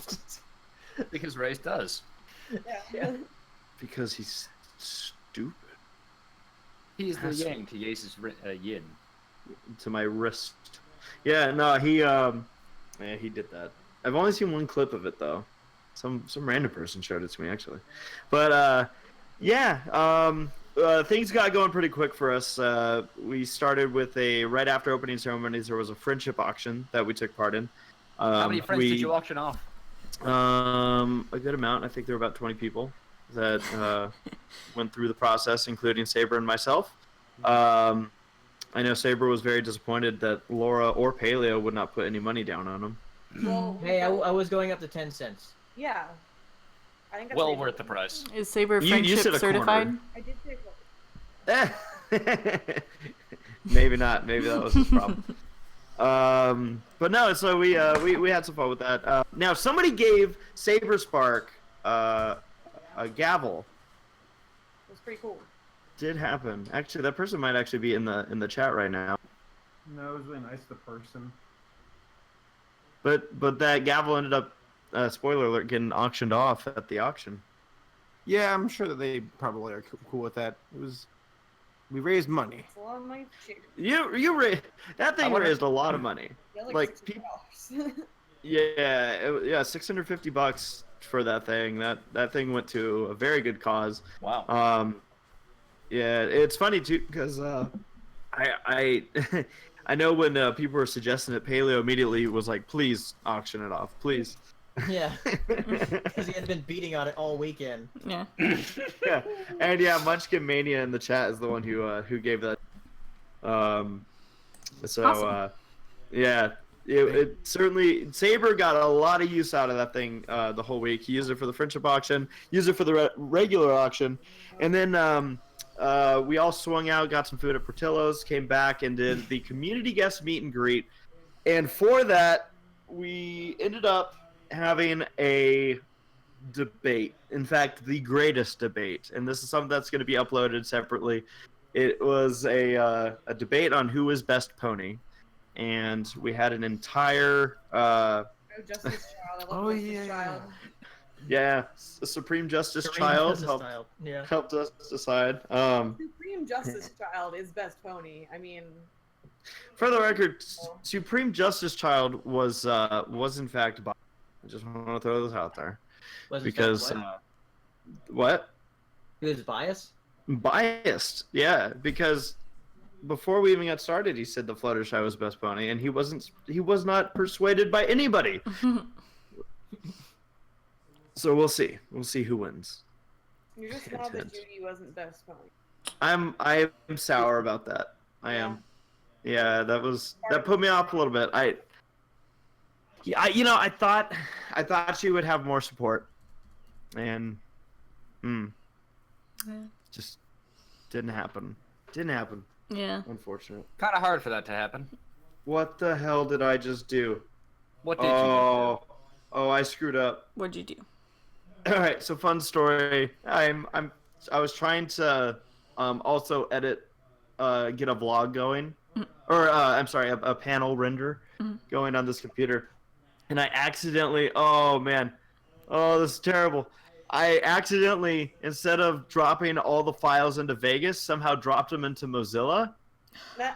Because Race does. Yeah. Because he's stupid. He's the yang to Yace's yin. To my wrist. Yeah, no, he did that. I've only seen one clip of it though. Some random person showed it to me actually. But things got going pretty quick for us. We started with right after opening ceremonies, there was a friendship auction that we took part in. How many friends did you auction off? A good amount. I think there were about 20 people that went through the process, including Saber and myself. I know Saber was very disappointed that Laura or Paleo would not put any money down on him. Well, hey, I was going up to 10 cents. yeah. I think that's Well pretty worth good. the price. Is Saber You friendship said a certified? corner. I did say well. Maybe not. Maybe that was his problem. But no. So we had some fun with that. Now somebody gave Saber Spark a gavel. It was pretty cool. Did happen. Actually, that person might actually be in the chat right now. No, it was really nice, the person. But that gavel ended up, spoiler alert, getting auctioned off at the auction. Yeah, I'm sure that they probably are cool with that. We raised money. It's a lot of money for cheating. That thing raised a lot of money. Yeah, Like, $600. Yeah, $650 for that thing. That thing went to a very good cause. Wow. Yeah, it's funny too because I I know when people were suggesting it, Paleo immediately was like, "Please auction it off, please." Yeah, because he had been beating on it all weekend. Yeah. Yeah, and yeah, Munchkin Mania in the chat is the one who gave that. So Awesome. yeah, it certainly Saber got a lot of use out of that thing the whole week. He used it for the friendship auction, used it for the regular auction, and then we all swung out, got some food at Portillo's, came back and did the community guest meet and greet, and for that we ended up having a debate. In fact, the greatest debate, and this is something that's going to be uploaded separately. It was a debate on who is best pony, and we had an entire Justice Child. I love Oh, Justice yeah. Child. Supreme Justice Supreme Child Justice helped, Child. Yeah. helped us decide. Supreme Justice Child is best pony. I mean, For the record, Supreme Justice Child was in fact biased. I just want to throw this out there Was it because what? he was biased. Biased, yeah, because before we even got started, he said the Fluttershy was best pony, and he was not persuaded by anybody. So we'll see who wins. you're just mad that Judy wasn't best pony. I am sour about that. I am. Yeah, that put me off a little bit. I thought she would have more support, and just didn't happen. Yeah. Unfortunate. Kind of hard for that to happen. What the hell did I just do? What did you Oh, I screwed up. What'd you do? All right, so fun story. I was trying to also edit, get a vlog going, or I'm sorry, a panel render going on this computer, and I accidentally. Oh man, this is terrible. I accidentally, instead of dropping all the files into Vegas, somehow dropped them into Mozilla,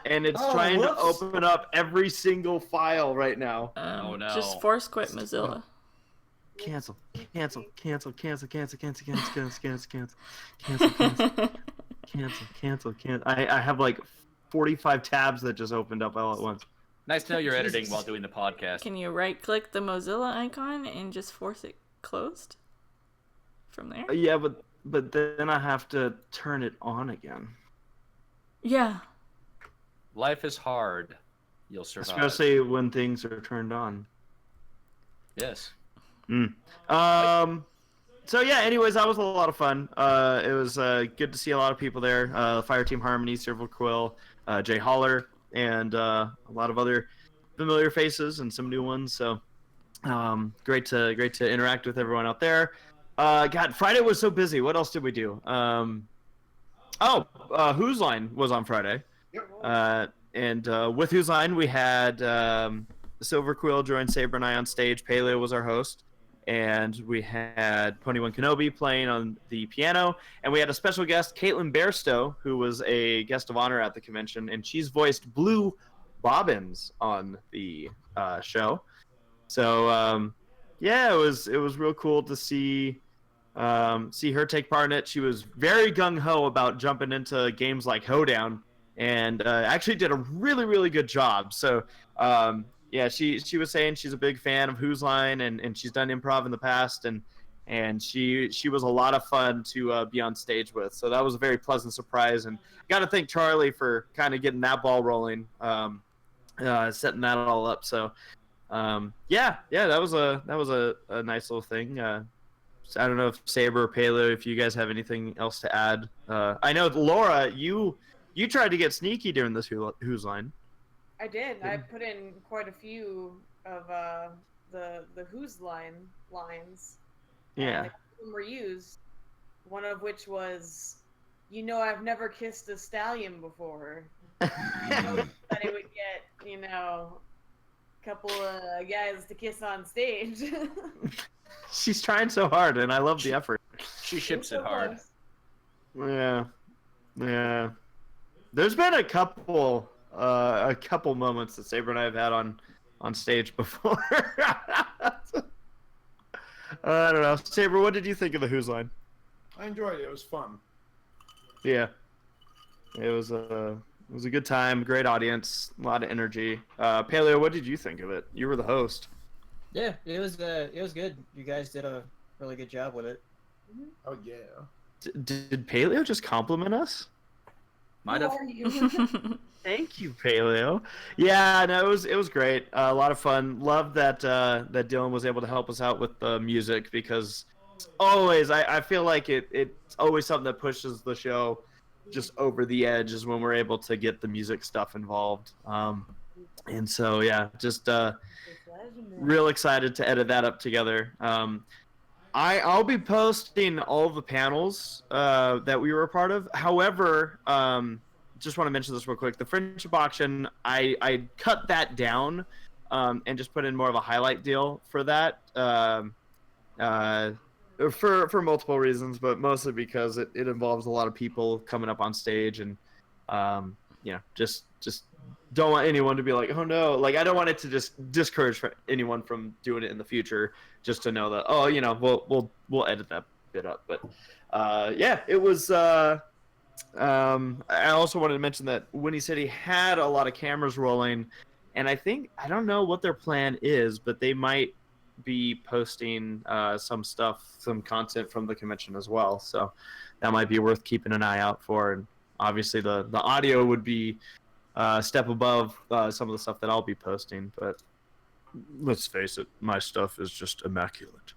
and it's trying to open up every single file right now. Oh, no. Just force quit Mozilla. Cancel. cancel. I have like 45 tabs that just opened up all at once. Nice to know you're editing Jesus. while doing the podcast. Can you right-click the Mozilla icon and just force it closed from there? Yeah, but then I have to turn it on again. Yeah. Life is hard. You'll survive. Especially when things are turned on. Yes. So yeah, anyways, that was a lot of fun. It was good to see a lot of people there. Fire Team Harmony, Silver Quill, Jay Holler, and a lot of other familiar faces and some new ones. So great to interact with everyone out there. God, Friday was so busy. What else did we do? Whose Line was on Friday. And with Whose Line, we had Silver Quill join Saber and I on stage. Paleo was our host. And we had Pony1 Kenobi playing on the piano. And we had a special guest, Caitlin Bairstow, who was a guest of honor at the convention. And she's voiced Blue Bobbins on the show. So, yeah, it was real cool to see her take part in it. She was very gung-ho about jumping into games like Hoedown. And actually did a really, really good job. So, yeah, she was saying she's a big fan of Whose Line, and she's done improv in the past, and she was a lot of fun to be on stage with. So that was a very pleasant surprise, and got to thank Charlie for kind of getting that ball rolling, setting that all up. So yeah, that was a nice little thing. I don't know if Saber or Paleo, if you guys have anything else to add. I know Laura, you tried to get sneaky during this Whose Line. I did. I put in quite a few of the Whose Line lines. Yeah. And a couple of them were used. One of which was, I've never kissed a stallion before. That it would get, a couple of guys to kiss on stage. She's trying so hard, and I love the effort. She ships it hard. Yeah. There's been a couple moments that Saber and I have had on stage before. I don't know. Saber, what did you think of the Whose Line? I enjoyed it. It was fun. Yeah. It was a good time, great audience, a lot of energy. Paleo, what did you think of it? You were the host. Yeah, it was good. You guys did a really good job with it. Oh yeah. Did Paleo just compliment us? Might Who have. are you? Thank you, Paleo. Yeah, no, it was great. A lot of fun. Love that that Dylan was able to help us out with the music, because always I feel like it's always something that pushes the show just over the edge is when we're able to get the music stuff involved. And so yeah, just real excited to edit that up together. I'll be posting all of the panels that we were a part of. However, just want to mention this real quick. The friendship auction, I cut that down and just put in more of a highlight deal for that for multiple reasons, but mostly because it involves a lot of people coming up on stage, and just don't want anyone to be like, oh no, like I don't want it to just discourage anyone from doing it in the future, just to know that, oh, we'll edit that bit up. But yeah, it was I also wanted to mention that Windy City had a lot of cameras rolling, and I don't know what their plan is, but they might be posting some content from the convention as well. So that might be worth keeping an eye out for. And obviously the audio would be a step above some of the stuff that I'll be posting, but let's face it, my stuff is just immaculate.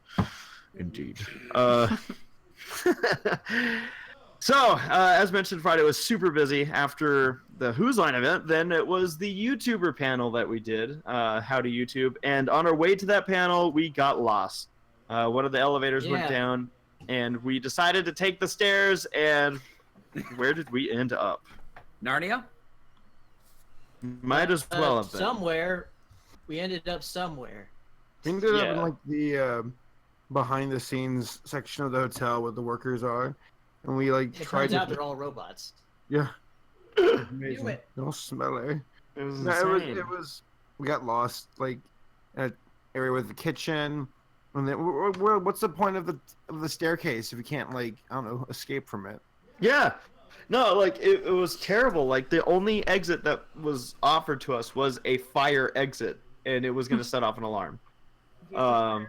Indeed. So, as mentioned, Friday was super busy after the Whose Line event. Then it was the YouTuber panel that we did, How to YouTube. And on our way to that panel, we got lost. One of the elevators went down, and we decided to take the stairs, and where did we end up? Narnia? Might as well have been. Somewhere. We ended up somewhere. We ended up in Yeah. like the behind the scenes section of the hotel where the workers are. And we like It tried turns out to. they're all robots. Yeah. Knew it. They all smelly. It was No, insane. it was. We got lost like at area with the kitchen, and then what's the point of the staircase if you can't, like, I don't know, escape from it? Yeah. No, like it was terrible. Like the only exit that was offered to us was a fire exit, and it was going to set off an alarm. Look.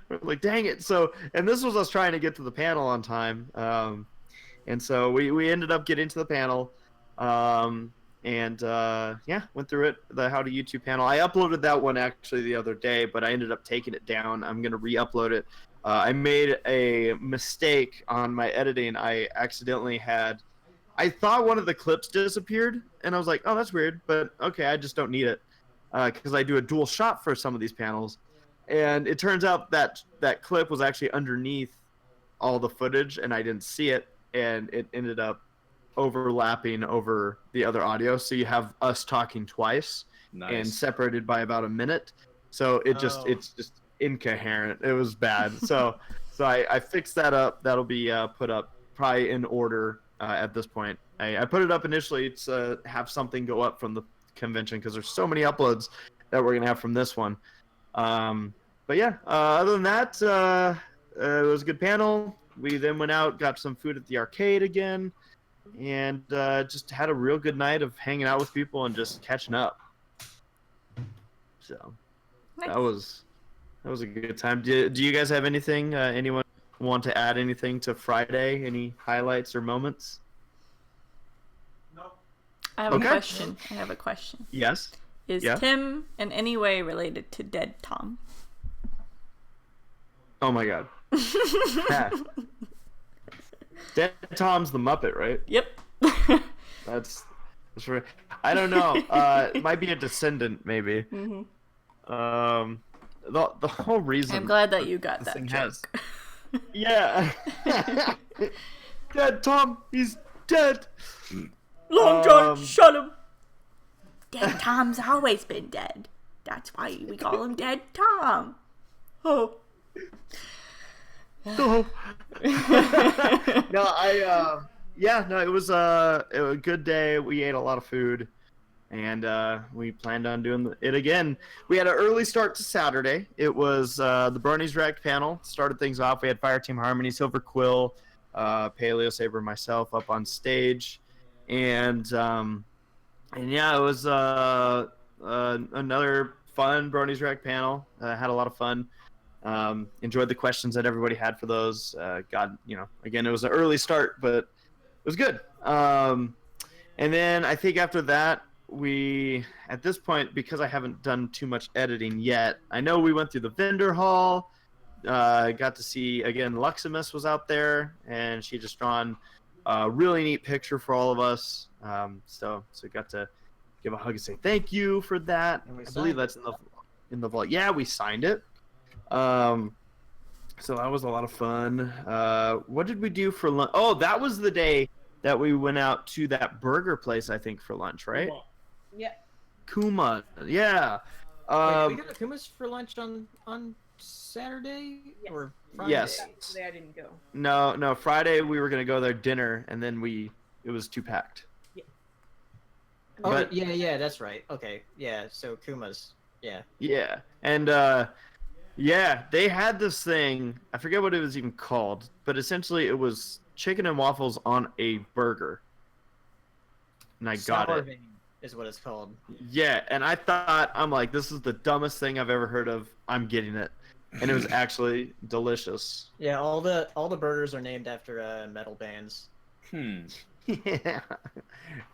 We're like, dang it. So, and this was us trying to get to the panel on time. And so we ended up getting to the panel. Yeah, went through it, the How to YouTube panel. I uploaded that one actually the other day, but I ended up taking it down. I'm going to re-upload it. I made a mistake on my editing. I thought one of the clips disappeared, and I was like, oh, that's weird, but okay, I just don't need it. Because I do a dual shot for some of these panels. And it turns out that that clip was actually underneath all the footage, and I didn't see it, and it ended up overlapping over the other audio. So you have us talking twice and separated by about a minute. So it's just incoherent. It was bad. So I fixed that up. That'll be put up probably in order at this point. I put it up initially to have something go up from the convention because there's so many uploads that we're gonna have from this one. But yeah, other than that, it was a good panel. We then went out, got some food at the arcade again, and just had a real good night of hanging out with people and just catching up. So Nice. that was a good time. Do you guys have anything? Anyone want to add anything to Friday? Any highlights or moments? I have Okay. a question. Yes. Is Yeah? Tim in any way related to Dead Tom? Oh my God. Yeah. Dead Tom's the Muppet, right? Yep. That's right. I don't know. It might be a descendant, maybe. hmm The whole reason. I'm glad that you got this that thing joke. has- Yeah. Dead Tom, he's dead. Long John, Um, shut him. Dead Tom's always been dead. That's why we call him Dead Tom. Oh. No. It was a good day. We ate a lot of food, and we planned on doing it again. We had an early start to Saturday. It was the Bronies React panel started things off. We had Fireteam Harmony, Silver Quill, Paleo Saber, and myself up on stage, and yeah, it was another fun Bronies React panel. Had a lot of fun. Enjoyed the questions that everybody had for those. Again, it was an early start, but it was good. And then I think after that, at this point, because I haven't done too much editing yet, I know we went through the vendor hall, got to see, again, Luximus was out there, and she just drawn a really neat picture for all of us. So got to give a hug and say thank you for that. And we I believe signed that's in the vault. Yeah, we signed it. So that was a lot of fun. What did we do for lunch? Oh, that was the day that we went out to that burger place, I think, for lunch, right? Yeah. Kuma. Yeah. Wait, we got Akuma's for lunch on Saturday Yes. or Friday? Yes. Today I didn't go. No. Friday we were gonna go there dinner, and then it was too packed. Oh, But- yeah, that's right. Okay, yeah. So Kuma's, yeah. Yeah, and yeah, they had this thing. I forget what it was even called, but essentially it was chicken and waffles on a burger. And I got Sour it. vein is what it's called. Yeah, and I'm like, this is the dumbest thing I've ever heard of. I'm getting it, and it was actually delicious. Yeah, all the burgers are named after metal bands. Yeah,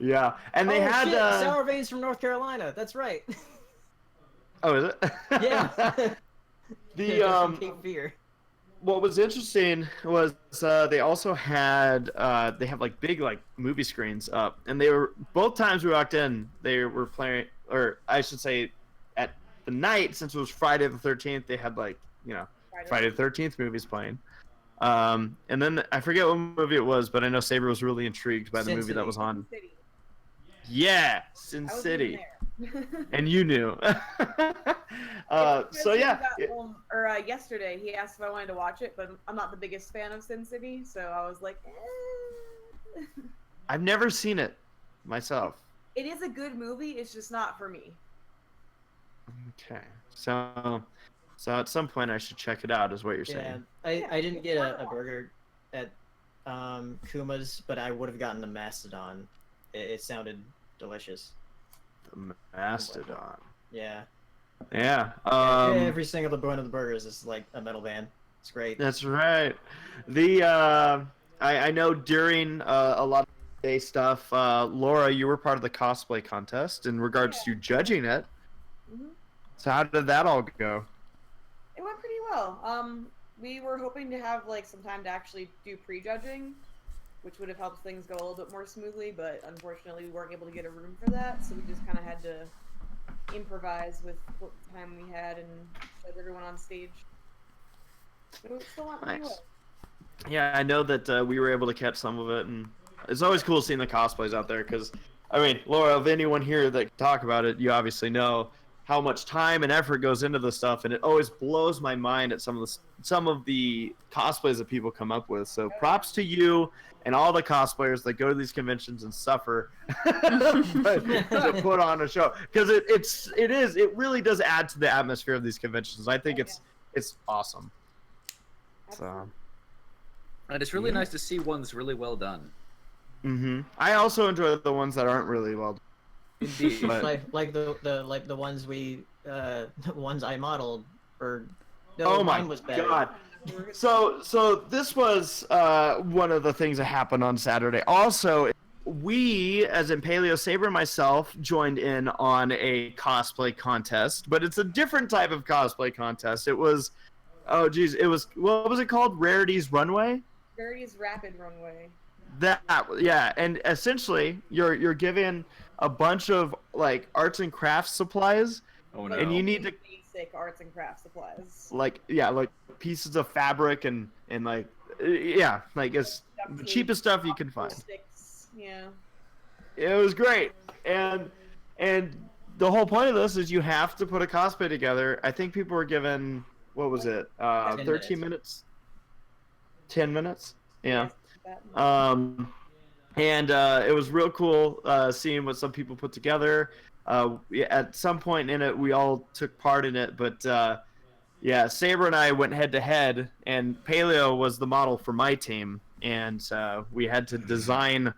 yeah, and they oh, had shit, Sour Veins from North Carolina. That's right. Oh, is it? Yeah. The From Cape Fear. what was interesting was they also had they have like big like movie screens up, and they were both times we walked in they were playing, or I should say at the night, since it was Friday the 13th, they had like, you know, Friday the 13th movies playing. And then I forget what movie it was, but I know Saber was really intrigued by the Sin movie that City. was on. City. Yeah, Sin I was City. even there. And you knew. So yeah. Yesterday he asked if I wanted to watch it, but I'm not the biggest fan of Sin City, so I was like, eh. I've never seen it myself. It is a good movie. It's just not for me. Okay. So at some point I should check it out, is what you're Yeah, saying. I didn't get a burger at Kuma's, but I would have gotten the Mastodon. It sounded delicious. The Mastodon. Yeah. Yeah. Every single one of the burgers is like a metal band. It's great. That's right. The I know during a lot of day stuff, Laura, you were part of the cosplay contest in regards to judging it. Mhm. So how did that all go? It went pretty well. We were hoping to have like some time to actually do prejudging, which would have helped things go a little bit more smoothly, but unfortunately we weren't able to get a room for that, so we just kind of had to improvise with what time we had and let everyone on stage. But it still went pretty Nice. well. Yeah, I know that we were able to catch some of it, and it's always cool seeing the cosplays out there. Because, I mean, Laura, of anyone here that can talk about it, you obviously know how much time and effort goes into this stuff, and it always blows my mind at some of the cosplays that people come up with. So, props to you and all the cosplayers that go to these conventions and suffer but to put on a show, because it really does add to the atmosphere of these conventions. I think it's awesome. So. And it's really nice to see ones really well done. I also enjoy the ones that aren't really well done. Indeed. But- like the ones the ones I modeled, or no, Oh my mine was better. god! So this was one of the things that happened on Saturday. Also, we, as in Paleo Saber and myself, joined in on a cosplay contest, but it's a different type of cosplay contest. It was, what was it called? Rarity's Runway. Verity's Rapid Runway. Yeah, and essentially you're given a bunch of like arts and crafts supplies, Oh no. and you need to Basic arts and craft supplies. like pieces of fabric and like like it's the cheapest stuff you can find. Sticks. Yeah. It was great, and the whole point of this is you have to put a cosplay together. I think people were given, what was it, 10 13 minutes, 10 minutes, yeah. That- And it was real cool seeing what some people put together. At some point in it, we all took part in it, but yeah, Saber and I went head to head, and Paleo was the model for my team, and we had to design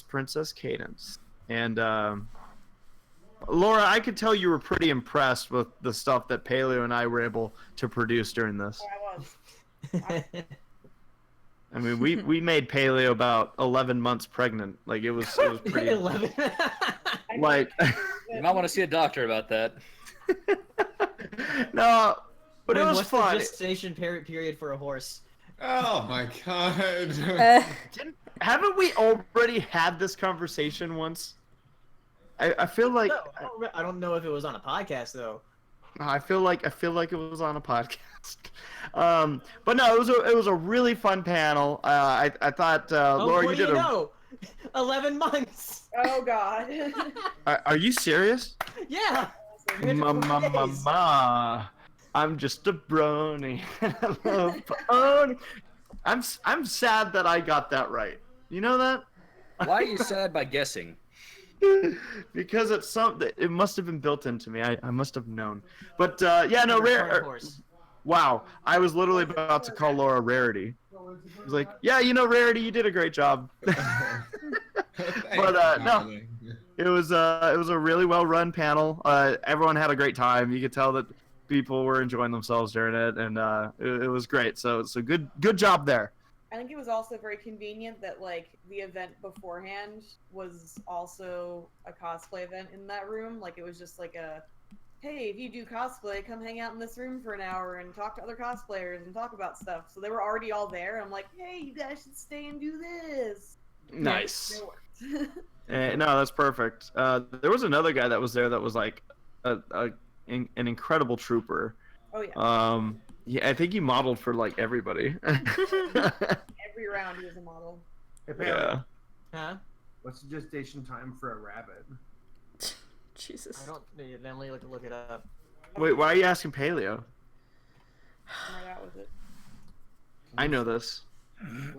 Princess Cadence. And Laura, I could tell you were pretty impressed with the stuff that Paleo and I were able to produce during this. I was. I mean, we made Paleo about 11 months pregnant. Like it was pretty 11. like You might want to see a doctor about that. no, but it was What's fun. the gestation period for a horse? Oh my god. Haven't we already had this conversation once? I feel like No, I don't know if it was on a podcast though. I feel like it was on a podcast. But no, it was a really fun panel. I thought Laura, what you do did you know? 11 months. Oh god. Are you serious? Yeah. We had to Ma, put ma, ma, days. ma. I'm just a brony. I love pony. I'm sad that I got that right. You know that? Why are you sad by guessing? Because it must have been built into me. I must have known. But yeah, no, Rare horse. wow. I was literally about to call Laura Rarity. I was like, yeah, you know, Rarity, you did a great job. But no, it was a really well run panel. Everyone had a great time. You could tell that people were enjoying themselves during it, and it was great. So good job there. I think it was also very convenient that like the event beforehand was also a cosplay event in that room. Like it was just like a, hey, if you do cosplay, come hang out in this room for an hour and talk to other cosplayers and talk about stuff. So they were already all there. I'm like, hey, you guys should stay and do this. Nice. It worked. No, that's perfect. There was another guy that was there that was like an incredible trooper. Oh yeah. Yeah, I think he modeled for like everybody. Every round he was a model. Hey, Paleo, Yeah. Huh? what's the gestation time for a rabbit? Jesus. I don't. Then we have to look it up. Wait, why are you asking Paleo? I'm right out with it. I know this.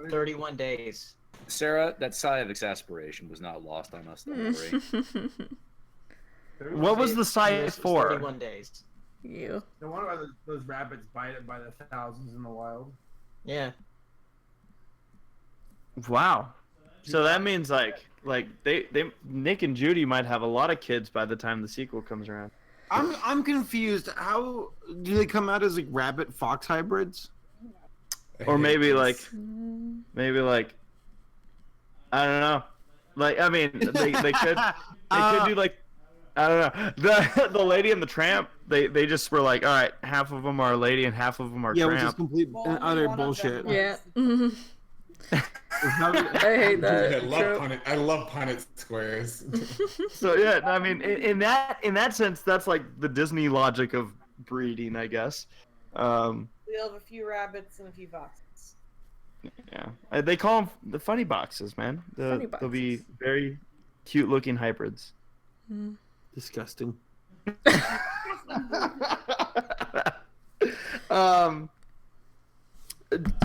31 days. Sarah, that sigh of exasperation was not lost on us. Don't worry. What was the It size was for? 31 days. You. No wonder why those rabbits bite it by the thousands in the wild. Yeah. Wow. So that means like they Nick and Judy might have a lot of kids by the time the sequel comes around. I'm confused. How do they come out as like rabbit fox hybrids? Or maybe like Mm. I don't know. Like I mean they could do like I don't know. The Lady and the Tramp, they just were like, all right, half of them are lady and half of them are Yeah, which is tramp. complete Well, and utter one of them bullshit. was- Yeah. Mhm. It's not- I hate that. I love trope. Punnett. I love Punnett squares. So yeah, I mean in that sense that's like the Disney logic of breeding, I guess. We'll have a few rabbits and a few foxes. Yeah. They call them the funny boxes, man. Funny They'll be boxes. very cute looking hybrids. Mm. Disgusting.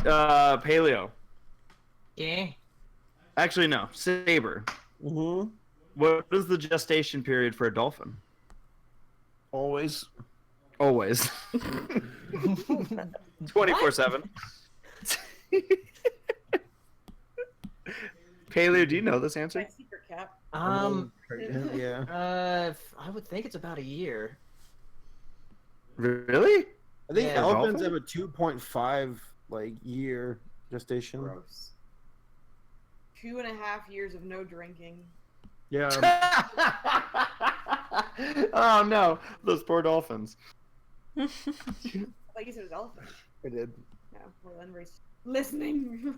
Paleo. Yeah. Actually, no. Saber. Mm-hmm. What is the gestation period for a dolphin? Always. Always. 24/7. Paleo, do you know this My answer? secret cap. Yeah. I would think it's about a year. Really? I think Yeah. elephants Dolphin? have a 2.5 like year gestation. Gross. 2.5 years of no drinking. Yeah. Oh no, those poor dolphins. I thought you said it was elephant. I did. No, well then we're listening.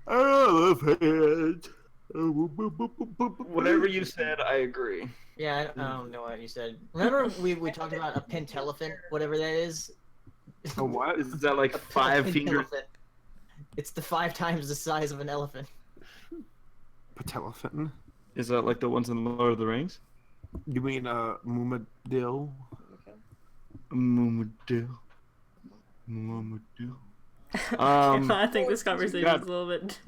Elephant. Whatever you said, I agree. Yeah, I don't know what you said. Remember we talked about a pentelephant, whatever that is? A what? Is that like A 5 pentelephant. fingers? It's the 5 times the size of an elephant. Patelephant. Is that like the ones in Lord of the Rings? You mean Mumadil? Mumadil. Mumadil. I think this conversation God. is a little bit.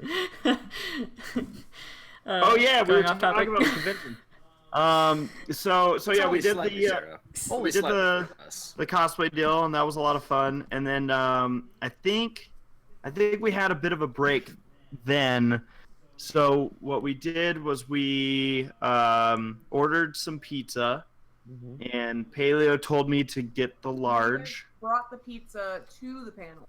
Oh yeah, we were going off talking topic. about convention. So yeah, we did Only did slightly the- for us. the cosplay deal, and that was a lot of fun. And then I think we had a bit of a break then. So what we did was we ordered some pizza, and Paleo told me to get the large. Brought the pizza to the panel.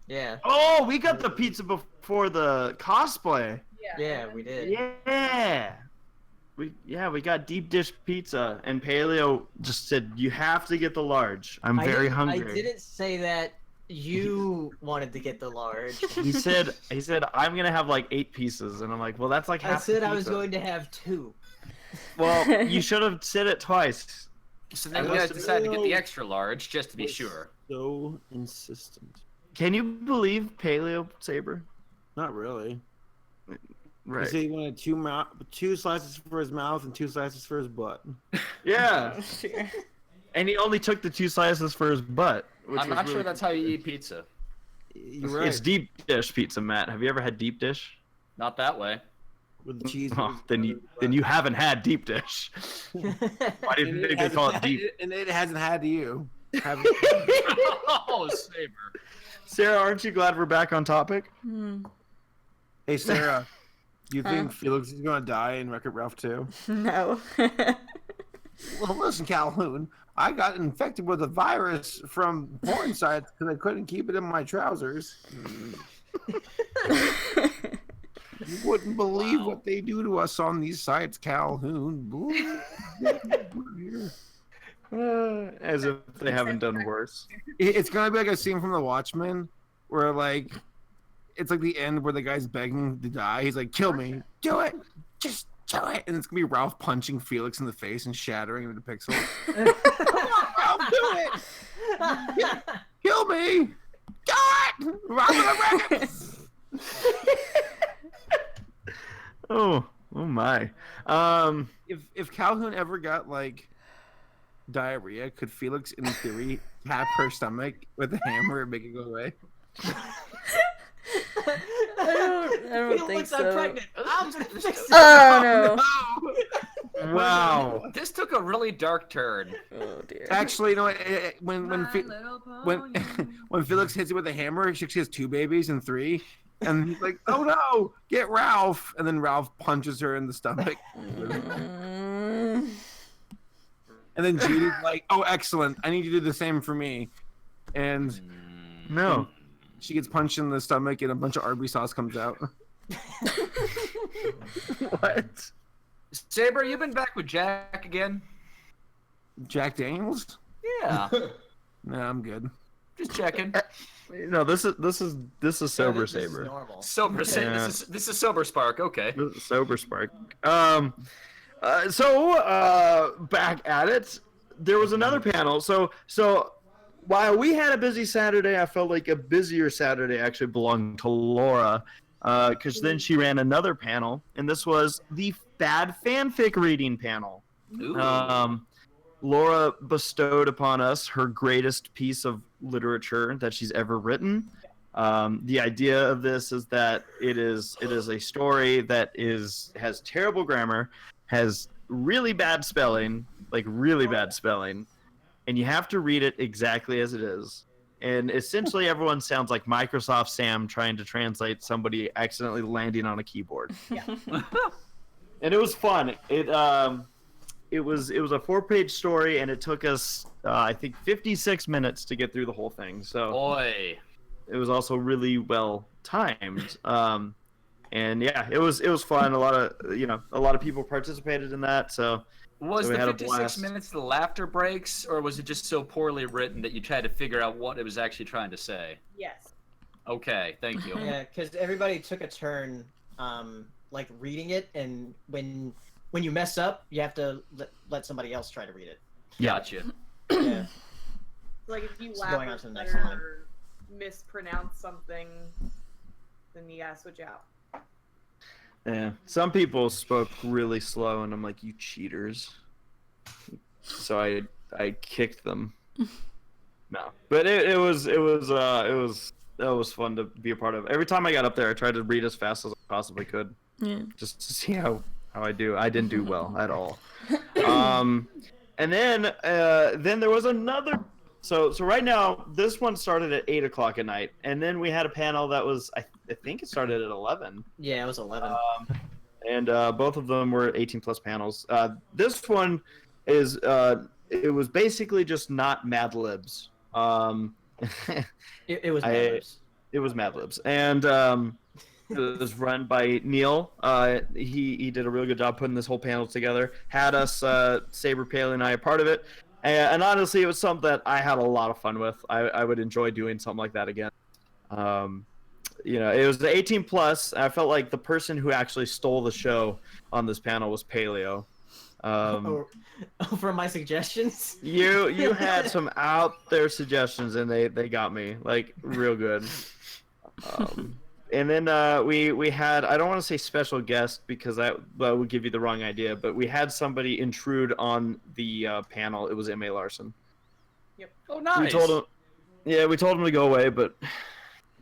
Yeah. Oh, we got the pizza before the cosplay. Yeah, we did. Yeah. We got deep dish pizza, and Paleo just said you have to get the large. I'm very hungry. I didn't say that. You wanted to get the large. He said I'm gonna have like 8 pieces, and I'm like, well, that's like I half. the said I was pizza." going to have 2. Well, you should have said it twice. So then I you guys must- decided to get the extra large just to be sure. So insistent. Can you believe Paleo Saber? Not really. He Right. said he wanted 2 slices for his mouth and 2 slices for his butt. Yeah. Sure. And he only took the 2 slices for his butt. Which I'm was not sure really- that's how you eat pizza. You're right. It's deep dish pizza, Matt. Have you ever had deep dish? Not that way. With the cheese. Oh, then you haven't had deep dish. Why do you think they call it deep? And it hasn't had you. Haven't- Oh, Saber. Sarah, aren't you glad we're back on topic? Hmm. Hey Sarah, do you think Huh? Felix is gonna die in Wreck-It Ralph 2? No. Well, listen, Calhoun. I got infected with a virus from porn sites because I couldn't keep it in my trousers. You wouldn't believe Wow. what they do to us on these sites, Calhoun. As if they haven't done worse. It's gonna be like a scene from The Watchmen, where like, it's like the end where the guy's begging to die. He's like, "Kill me, do it, just do it," and it's gonna be Ralph punching Felix in the face and shattering him into pixels. Come on, Ralph, do it, kill me, do it, Ralph, the Wreck-It. Oh my. If Calhoun ever got like diarrhea, could Felix, in theory, tap her stomach with a hammer and make it go away? I don't think Felix, I'm so. pregnant. I'm gonna fix it. Oh no. Wow. This took a really dark turn. Oh dear. Actually, you know what? When My Little when Pony. when Felix hits it with a hammer, she has 2 babies and 3. And he's like, "Oh no, get Ralph!" And then Ralph punches her in the stomach. Mm. And then Judy's like, "Oh, excellent! I need you to do the same for me." And No. she gets punched in the stomach, and a bunch of Arby's sauce comes out. What? Saber, you been back with Jack again? Jack Daniels? Yeah, Nah, I'm good. just checking. No, this is Sober This is Saber. normal. Sober, Yeah. this is Sober Spark. Okay. This is Sober Spark. Back at it. There was another panel. So while we had a busy Saturday, I felt like a busier Saturday actually belonged to Laura, because then she ran another panel, and this was the bad fanfic reading panel. Ooh. Laura bestowed upon us her greatest piece of literature that she's ever written. The idea of this is that it is a story that has terrible grammar, has really bad spelling, and you have to read it exactly as it is. And essentially everyone sounds like Microsoft Sam trying to translate somebody accidentally landing on a keyboard. And it was fun. It was a 4-page story, and it took us I think 56 minutes to get through the whole thing. So Boy. it was also really well timed. And yeah, it was fun. A lot of people participated in that. So Was we the had a 56 blast. minutes the laughter breaks, or was it just so poorly written that you tried to figure out what it was actually trying to say? Yes. Okay, thank you. Yeah, because everybody took a turn, like reading it, and when you mess up, you have to let somebody else try to read it. Gotcha. Yeah. Like if you So laugh going or on to the next stutter line. or mispronounce something, then you gotta switch out. yeah, some people spoke really slow, and I'm like, you cheaters. So I kicked them. No, but it was fun to be a part of. Every time I got up there, I tried to read as fast as I possibly could, Yeah. just to see how I do. I didn't do well at all. And then there was another. So right now, this one started at 8 o'clock at night, and then we had a panel that was I think it started at 11. Yeah, it was 11. And both of them were 18+ panels. This one is it was basically just not Mad Libs. It was. I- Mad Libs. It was Mad Libs, and it was run by Neil. He did a really good job putting this whole panel together. Had us Saber, Paley, and I a part of it, and honestly, it was something that I had a lot of fun with. I would enjoy doing something like that again. It was the 18+. I felt like the person who actually stole the show on this panel was Paleo. Oh, from my suggestions. You had some out there suggestions, and they got me like real good. And then we had, I don't want to say special guest because that would give you the wrong idea, but we had somebody intrude on the panel. It was M.A. Larson. Oh, nice. We told him to go away, but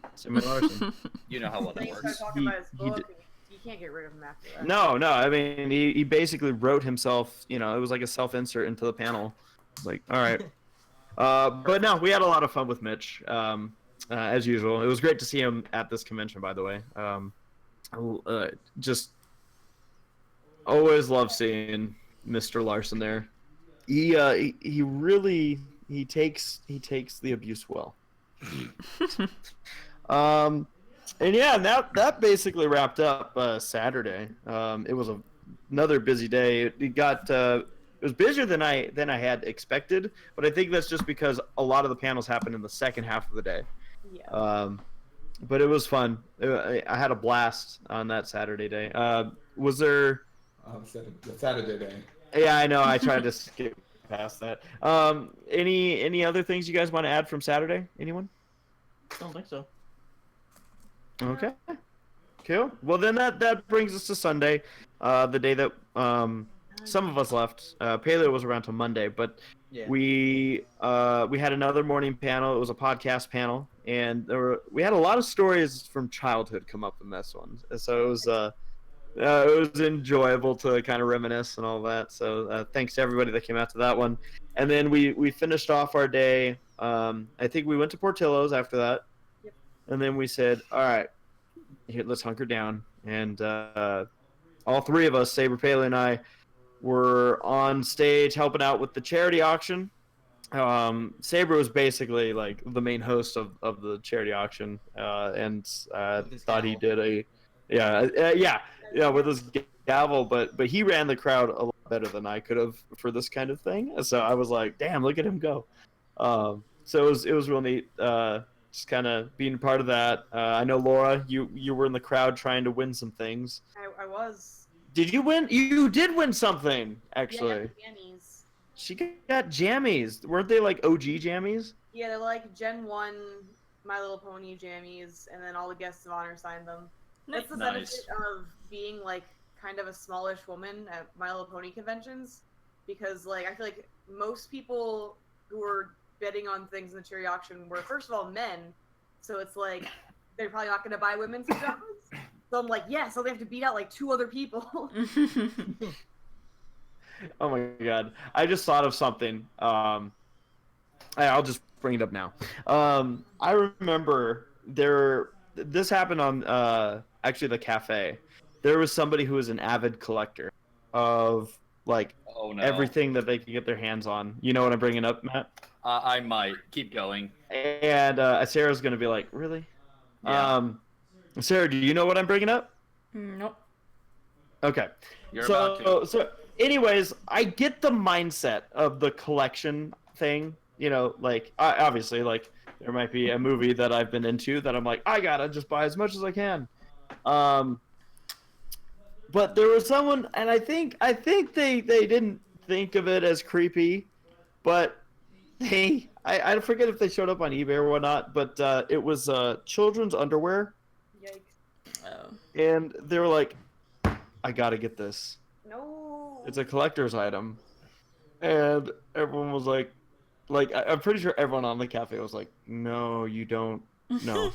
it's M.A. Larson. You know how well Then that you start works. talking about his he book, did- and you can't get rid of him after that. No, I mean, he basically wrote himself, it was like a self-insert into the panel. It's like, all right. But no, we had a lot of fun with Mitch, as usual. It was great to see him at this convention, by the way. Just always love seeing Mr. Larson there. He really takes the abuse well. And yeah, that basically wrapped up Saturday. It was another busy day. It was busier than I had expected, but I think that's just because a lot of the panels happened in the second half of the day. Yeah. But it was fun. I had a blast on that Saturday day. Was there? The Saturday day. Yeah, I know. I tried to skip past that. Any other things you guys want to add from Saturday? Anyone? I don't think so. Okay. Cool. Well, then that brings us to Sunday, the day that some of us left. Paleo was around till Monday, but Yeah. we had another morning panel. It was a podcast panel, and we had a lot of stories from childhood come up in this one. So it was enjoyable to kind of reminisce and all that. So thanks to everybody that came out to that one. And then we finished off our day. I think we went to Portillo's after that. Yep. And then we said, all right, here, let's hunker down. And all three of us, Saber, Paley, and I, were on stage helping out with the charity auction. Saber was basically like the main host of the charity auction, and With his thought he gavel. did a with his gavel, but he ran the crowd a lot better than I could have for this kind of thing. So I was like, damn, look at him go. So it was real neat. Just kind of being part of that. I know Laura, you were in the crowd trying to win some things. I was. Did you win? You did win something, actually. Yeah, jammies. She got jammies. Weren't they like OG jammies? Yeah, they're like Gen 1 My Little Pony jammies, and then all the guests of honor signed them. That's the benefit Nice. of being like kind of a smallish woman at My Little Pony conventions, because like I feel like most people who were betting on things in the charity auction were first of all men, so it's like they're probably not going to buy women's pajamas. So I'm like, yeah, so they have to beat out like 2 other people. Oh my god. I just thought of something. I'll just bring it up now. I remember this happened on actually the cafe. There was somebody who was an avid collector of like Oh no. everything that they could get their hands on. You know what I'm bringing up, Matt? I might keep going. And Sarah's gonna be like, really? Yeah. Sarah, do you know what I'm bringing up? Nope. Okay. You're about to. So anyways, I get the mindset of the collection thing. You know, like obviously, like there might be a movie that I've been into that I'm like, I gotta just buy as much as I can. But there was someone, and I think they didn't think of it as creepy, but I forget if they showed up on eBay or whatnot, but it was children's underwear, Yikes. Oh. and they were like, I gotta get this. No. It's a collector's item, and everyone was like I'm pretty sure everyone on the cafe was like, no, you don't. No,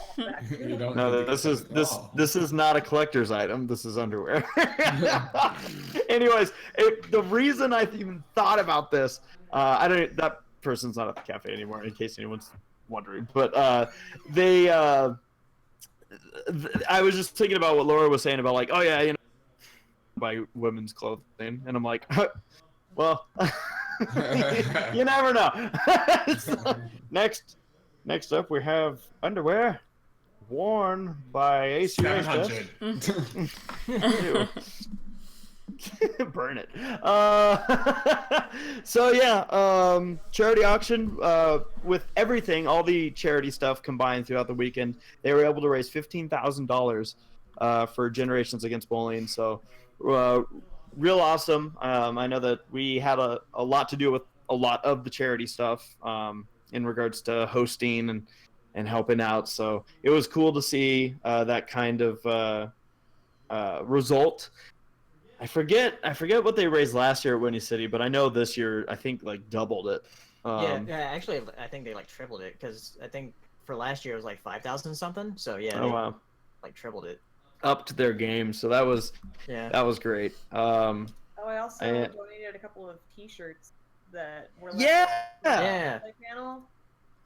You don't no, need to this get is this at all. this is not a collector's item. This is underwear. Anyways, the reason I even thought about this, that person's not at the cafe anymore, in case anyone's wondering. But I was just thinking about what Laura was saying about like, oh yeah, you know, buy women's clothing, and I'm like, well, you never know. So, next up, we have underwear worn by Ace UHS. 700. Burn it. So yeah, charity auction with everything, all the charity stuff combined throughout the weekend, they were able to raise $15,000 for Generations Against Bullying. So real awesome. I know that we had a lot to do with a lot of the charity stuff in regards to hosting and helping out. So it was cool to see that kind of result. I forget what they raised last year at Windy City, but I know this year I think like doubled it. Yeah, actually, I think they like tripled it because I think for last year it was like 5,000 something. So yeah, Oh they, wow, like tripled it. up to their game. So that was Yeah. great. Oh, I also And- donated a couple of T-shirts that were left Yeah. Yeah. on the panel,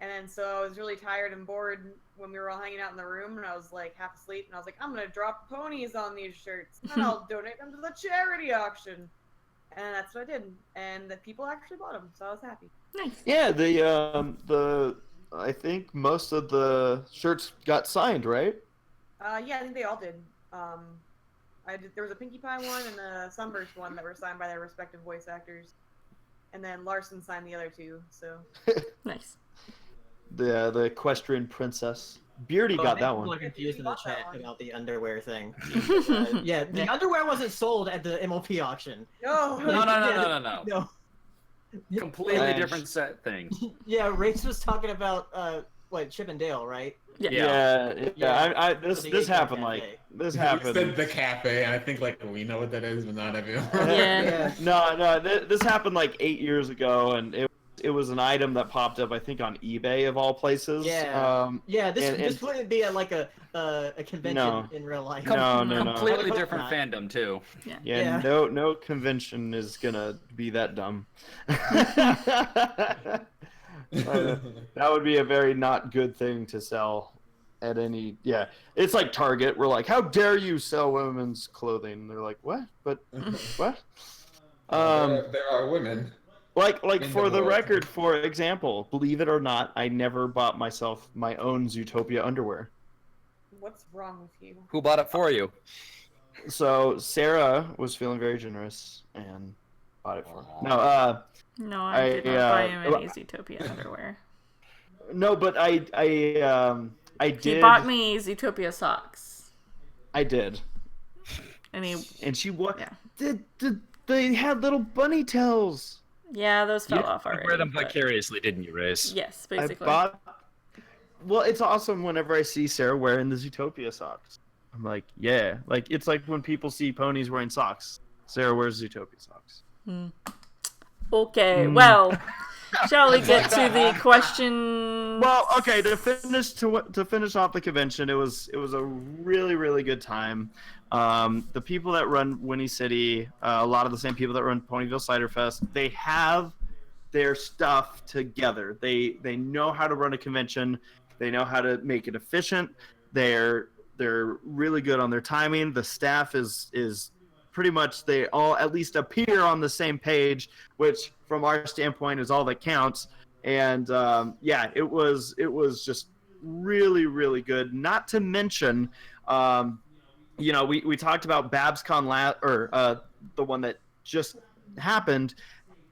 and then so I was really tired and bored when we were all hanging out in the room, and I was like half asleep, and I was like, I'm gonna drop ponies on these shirts, and I'll donate them to the charity auction, and that's what I did, and the people actually bought them, so I was happy. Nice. Yeah, the I think most of the shirts got signed, right? Yeah, I think they all did. There was a Pinkie Pie one and a Sunburst one that were signed by their respective voice actors, and then Larson signed the other 2. So Nice. The Equestrian Princess. Beardy Oh, got and that people one. are confused in the chat about the underwear thing. Yeah. Yeah, the underwear wasn't sold at the MLP auction. no, No. Completely Nice. different set thing. Yeah, Race was talking about Chip and Dale, right? Yeah. Yeah. Yeah. This The this Gay happened Cafe. like this You happened. said the cafe, and I think like we know what that is, but not everyone. Yeah. No, this happened like 8 years ago, and it was an item that popped up, I think, on eBay of all places. Yeah. Yeah, this And- this wouldn't be like a convention No. in real life. No. Completely No. different Not. fandom too. Yeah, Yeah. no convention is gonna be that dumb. That would be a very not good thing to sell. at any. Yeah, it's like Target. We're like, how dare you sell women's clothing? And they're like, what? But what? There are women. Like in for the world. record, for example, believe it or not, I never bought myself my own Zootopia underwear. What's wrong with you? Who bought it for you? So Sarah was feeling very generous and bought it for me. No, No, I did not buy him any Zootopia underwear. no, but I He did. bought me Zootopia socks. I did. And she what? Yeah. They had little bunny tails. Yeah, those fell You off already. wear them but- vicariously, didn't you, Race? Yes, I basically. bought. Well, it's awesome whenever I see Sarah wearing the Zootopia socks. I'm like, yeah, like it's like when people see ponies wearing socks. Sarah wears Zootopia socks. Okay, well, shall we get to the question? Well, okay, to finish off the convention, it was a really good time. The people that run Winnie City, a lot of the same people that run Ponyville Cider Fest, they have their stuff together. They know how to run a convention. They know how to make it efficient. They're really good on their timing. The staff is pretty much, they all at least appear on the same page, which from our standpoint is all that counts. And yeah, it was just really good. Not to mention, you know, we talked about BabsCon the one that just happened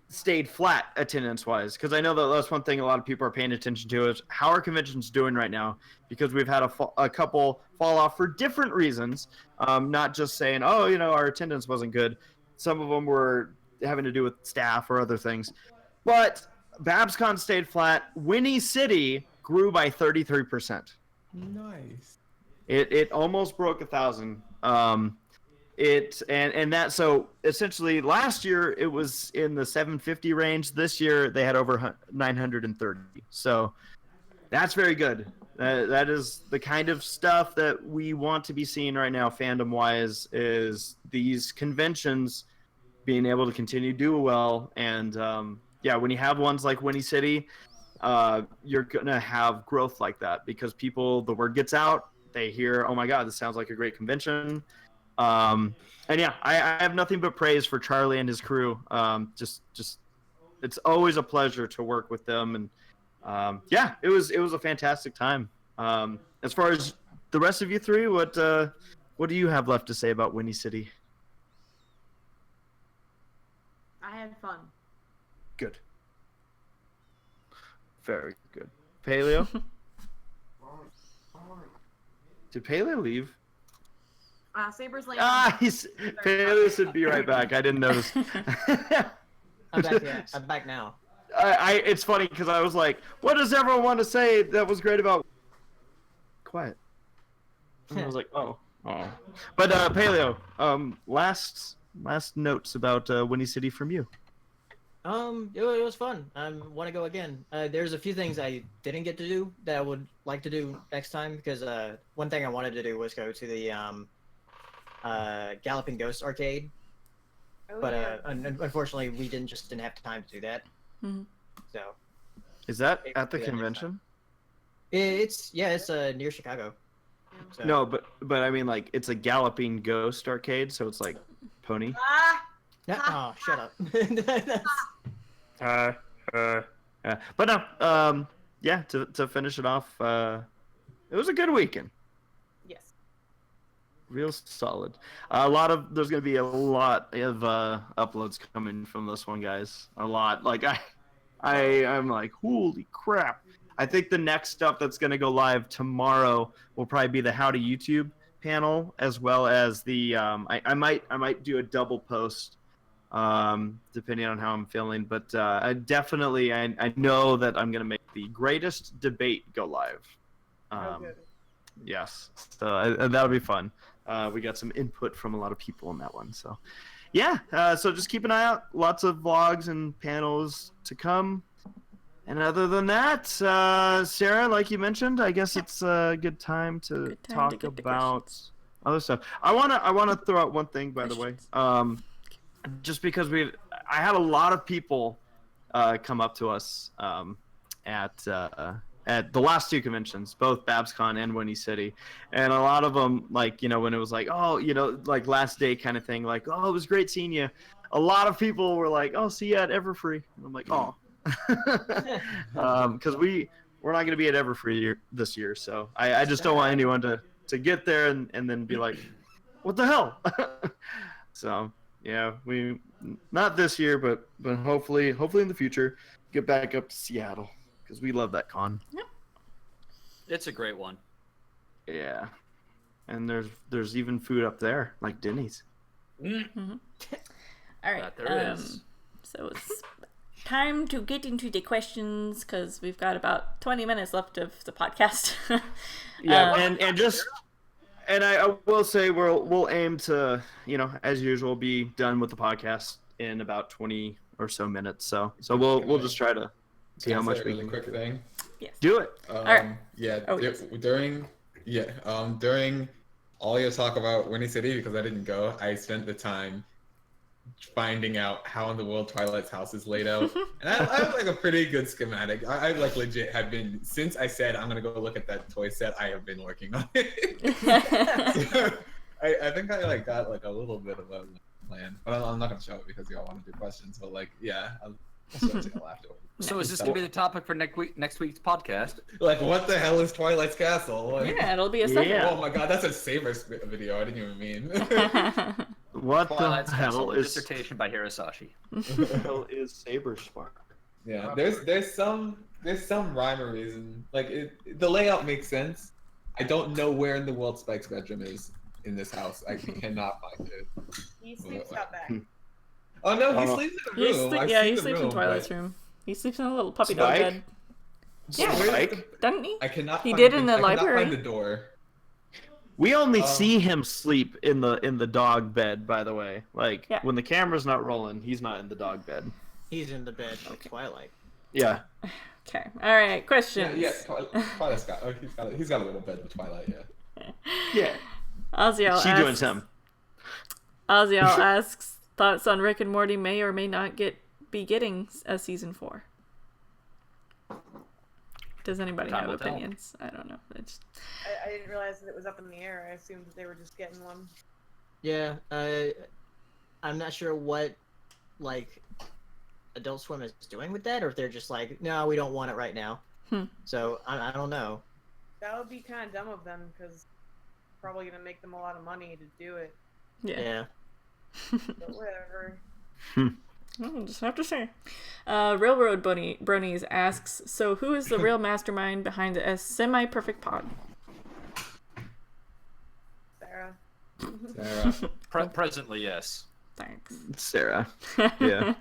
stayed flat attendance-wise, because I know that that's one thing a lot of people are paying attention to is how are conventions doing right now, because we've had a couple fall off for different reasons, not just saying, oh, you know, our attendance wasn't good. Some of them were having to do with staff or other things. But BabsCon stayed flat. Winnie City grew by 33%. Nice. It almost broke 1,000. So essentially last year it was in the 750 range. This year they had over 930. So that's very good. That is the kind of stuff that we want to be seeing right now, fandom wise, is these conventions being able to continue to do well. And yeah, when you have ones like Winnie City, you're gonna have growth like that because the word gets out. They hear, oh my God, this sounds like a great convention. And yeah, I have nothing but praise for Charlie and his crew. Just it's always a pleasure to work with them, and yeah, it was a fantastic time. As far as the rest of you three, what do you have left to say about Winnie City? I had fun. Good. Very good. Paleo? Did Paleo leave? Saber's like. Paleo said be right back. I didn't notice. I'm back. Yeah, I'm back now. It's funny because I was like, what does everyone want to say that was great about quiet? And I was like, oh. But Paleo, last notes about Winnie City from you. It was fun. I want to go again. There's a few things I didn't get to do that I would like to do next time because one thing I wanted to do was go to the Galloping Ghost arcade, Oh, but yeah. unfortunately we didn't have time to do that. Mhm. So Is that Maybe at the do that next convention? it's near Chicago. So, No, but I mean like it's a Galloping Ghost arcade, so it's like pony. Oh, shut up. That's- Yeah. But no, yeah. To finish it off, it was a good weekend. Yes. Real solid. There's gonna be a lot of uploads coming from this one, guys. A lot. Like I'm like, holy crap. I think the next stuff that's gonna go live tomorrow will probably be the How to YouTube panel, as well as the I might do a double post, depending on how I'm feeling. But I definitely I know that I'm gonna make the greatest debate go live. Good. Yes, so that'll be fun. We got some input from a lot of people on that one, so yeah. So just keep an eye out. Lots of vlogs and panels to come. And other than that, Sarah, like you mentioned, I guess it's a good time to Good time to talk get to about questions. other stuff. I wanna throw out one thing, by the way. Just because I had a lot of people come up to us at at the last two conventions, both BabsCon and Windy City, and a lot of them, like, you know, when it was like, oh, you know, like last day kind of thing, like, oh, it was great seeing you. A lot of people were like, oh, see you at Everfree. And I'm like, oh, because we're not going to be at Everfree this year, so I just don't want anyone to get there and then be like, what the hell? So yeah, we not this year, but hopefully in the future, get back up to Seattle because we love that con. It's a great one. Yeah, and there's even food up there, like Denny's. Mm-hmm. All right. That there is. So it's time to get into the questions because we've got about 20 minutes left of the podcast. Yeah, and I will say we'll aim to, you know, as usual, be done with the podcast in about 20 or so minutes. So we'll just try to see how much we really can quick thing. do it. right. Yeah. Oh, yes. During all your talk about Windy City, because I didn't go, I spent the time finding out how in the world Twilight's house is laid out, and I have like a pretty good schematic. I like legit have been, since I said I'm gonna go look at that toy set, I have been working on it. So, I think I like got like a little bit of a plan, but I'm not gonna show it because y'all want to do questions. But like, yeah, I'll show it to y'all afterwards. So is this gonna be the topic for next week's podcast? Like, what the hell is Twilight's castle? Like, Yeah, ittle be a second. Yeah. oh my god, that's a Saber video. I didn't even mean. What Twilight's the hell Castle, is dissertation by Hirasashi. what the hell is Saber Spark? Yeah, there's some rhyme or reason. Like the layout makes sense. I don't know where in the world Spike's bedroom is in this house. I cannot find it. He sleeps out back. Oh no, he Oh. sleeps in the room. I've Yeah, seen he the sleeps in room, Twilight's but- room. He sleeps in a little puppy dog Spike? bed. Yeah, Where's Spike. Doesn't he? I cannot. He find did in the I cannot library. Find the door. We only see him sleep in the dog bed, by the way. Like Yeah. when the camera's not rolling, he's not in the dog bed. He's in the bed with Twilight. Yeah. Okay. All right. Questions. Yeah, Twilight's got. Oh, he's got a little bed with Twilight. Yeah. Yeah. Ozzy She doing some. Ozzy asks thoughts on Rick and Morty may or may not be getting a season 4. Does anybody Time have will tell. opinions? I don't know. It's I didn't realize that it was up in the air. I assumed that they were just getting one. Yeah, I'm not sure what like Adult Swim is doing with that, or if they're just like, no, we don't want it right now. So I don't know. That would be kind of dumb of them because probably gonna make them a lot of money to do it. yeah. But whatever. I'll just have to say. Railroad Bronies asks, so who is the real mastermind behind the semi-perfect pod? Sarah. Presently, yes. Thanks. Sarah. Yeah.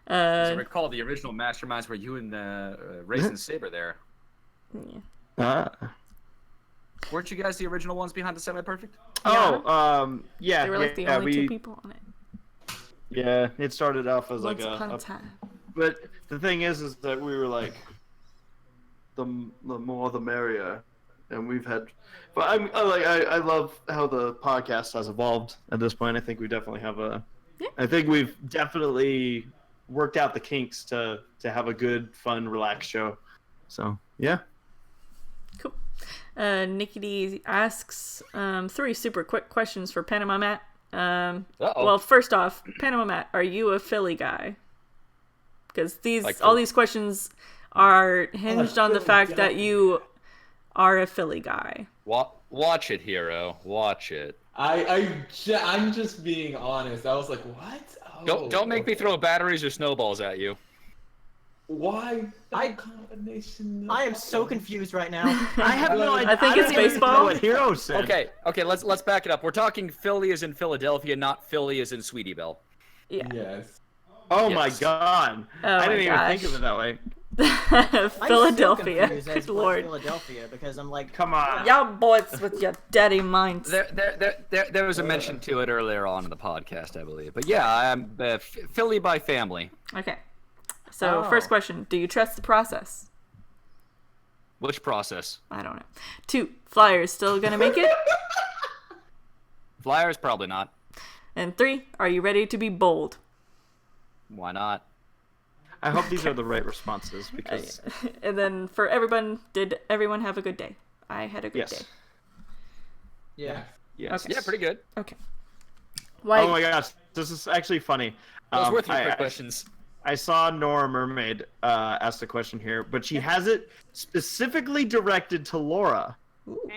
As I recall, the original masterminds were you and Raisin Saber there. Yeah. Weren't you guys the original ones behind the Semi-Perfect? Yeah. They were like the only two people on it. Yeah, it started off as like Once upon a time. But the thing is that we were like, the more the merrier, and we've had. But I love how the podcast has evolved at this point. I think we definitely have a. Yeah. I think we've definitely worked out the kinks to have a good, fun, relaxed show. So yeah. Cool. Nikki D asks 3 super quick questions for Panama Matt. Well, first off, Panama Matt, are you a Philly guy? Because all these questions are hinged on the fact that you are a Philly guy. Watch it, Hero. Watch it. I'm just being honest. I was like, what? Oh, Don't make me throw batteries or snowballs at you. Why? Combination. I am so confused right now. I have no idea. I think it's don't even baseball. know what Hero said. Okay. Let's back it up. We're talking Philly as in Philadelphia, not Philly as in Sweetie Belle. Yeah. Yes. Oh my Yes. god. Oh I didn't my even gosh. think of it that way. Philadelphia. I'm still confused as Good to lord. Philadelphia because I'm like, Come on. Y'all boys with your daddy minds. There was a mention to it earlier on in the podcast, I believe. But yeah, I'm Philly by family. Okay. So, Oh. first question, do you trust the process? Which process? I don't know. 2, Flyers still gonna make it? Flyers, probably not. And 3, are you ready to be bold? Why not? I hope these are the right responses because And then for everyone, did everyone have a good day? I had a good yes, day. Yeah. yes. Okay. Yeah, pretty good. Okay. Why? Oh my gosh, this is actually funny. That was worth your quick I- questions. I saw Nora Mermaid ask a question here, but she has it specifically directed to Laura. Ooh.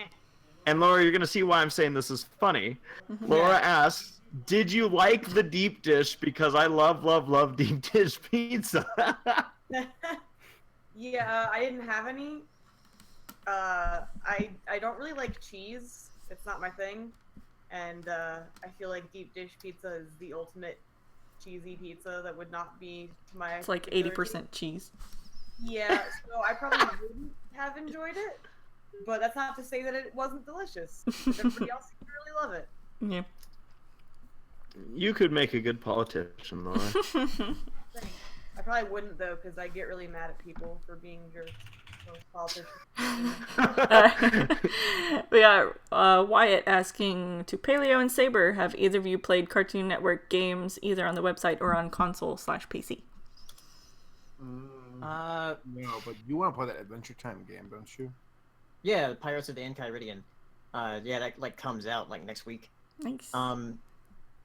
And Laura, you're gonna see why I'm saying this is funny. Mhm. Laura asks, "Did you like the deep dish? Because I love deep dish pizza." Yeah, I didn't have any. I don't really like cheese. It's not my thing, and I feel like deep dish pizza is the ultimate cheesy pizza that would not be to my. It's like particular 80% cheese. taste. Yeah, so I probably wouldn't have enjoyed it, but that's not to say that it wasn't delicious. 'Cause everybody else seemed to really love it. Yeah. You could make a good politician, Laura. Thanks. I probably wouldn't though, because I get really mad at people for being jerks. So politicians. We got Wyatt asking to Paleo and Saber, have either of you played Cartoon Network games either on the website or on console/PC? No, but you want to play that Adventure Time game, don't you? Yeah, Pirates of the Enchiridion. Yeah, that like comes out like next week. Nice.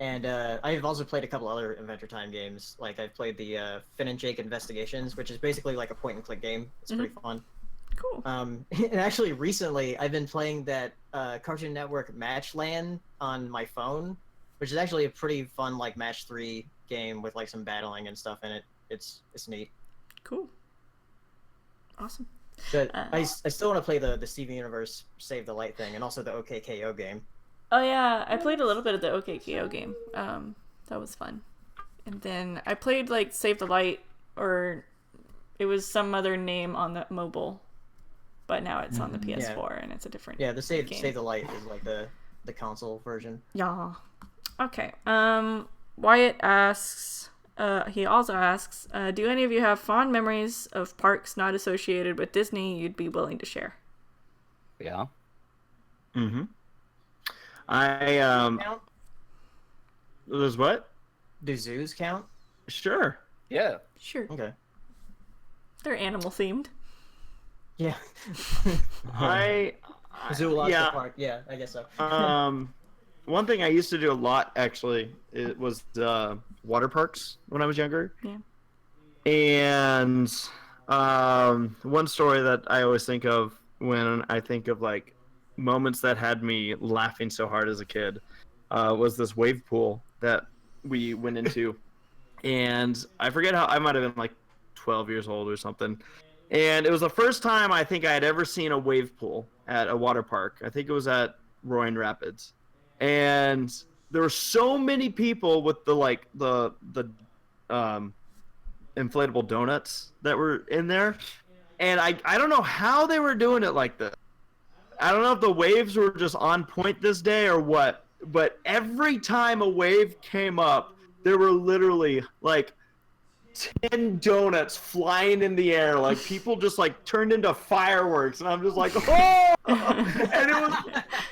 And I've also played a couple other Adventure Time games. Like I've played the Finn and Jake Investigations, which is basically like a point-and-click game. It's pretty fun. Cool. And actually, recently I've been playing that Cartoon Network Matchland on my phone, which is actually a pretty fun like Match 3 game with like some battling and stuff in it. It's neat. Cool. Awesome. But I still want to play the Steven Universe Save the Light thing, and also the OKKO game. Oh yeah, I played a little bit of the OKKO game. That was fun. And then I played like Save the Light, or it was some other name on the mobile, but now it's on the PS4 and it's a different. Yeah, the Save game. the Light is like the console version. Yeah. Okay. Wyatt asks. He also asks, do any of you have fond memories of parks not associated with Disney you'd be willing to share? Yeah. Mm-hmm. Count? There's what? Do zoos count? Sure. Yeah. Sure. Okay. They're animal themed. Yeah. Zoological yeah. Park. Yeah, I guess so. One thing I used to do a lot actually, it was water parks when I was younger. Yeah. And one story that I always think of when I think of like moments that had me laughing so hard as a kid was this wave pool that we went into. And I forget how, I might have been like 12 years old or something. And it was the first time I think I had ever seen a wave pool at a water park. I think it was at Roaring Rapids. And there were so many people with the inflatable donuts that were in there. And I don't know how they were doing it like this. I don't know if the waves were just on point this day or what, but every time a wave came up, there were literally like 10 donuts flying in the air. Like people just like turned into fireworks, and I'm just like, oh!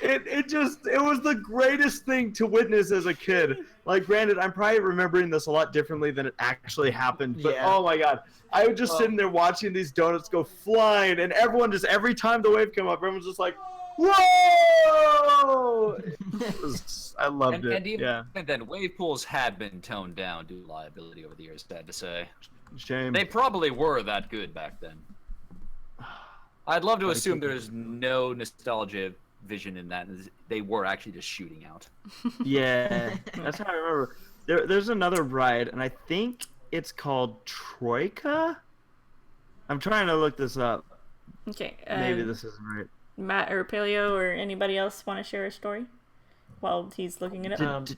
And it was the greatest thing to witness as a kid. Like, granted, I'm probably remembering this a lot differently than it actually happened, but Yeah. oh my god. I was just sitting there watching these donuts go flying, and everyone just, every time the wave came up, everyone's just like, whoa! I loved it. And even Yeah. then, wave pools have been toned down due to liability over the years, sad to say. Shame. They probably were that good back then. I'd love to assume there's no nostalgia vision in that. They were actually just shooting out. Yeah, that's how I remember. There's another ride, and I think it's called Troika. I'm trying to look this up. Okay. Maybe this isn't right. Matt or Paleo or anybody else want to share a story while he's looking it up?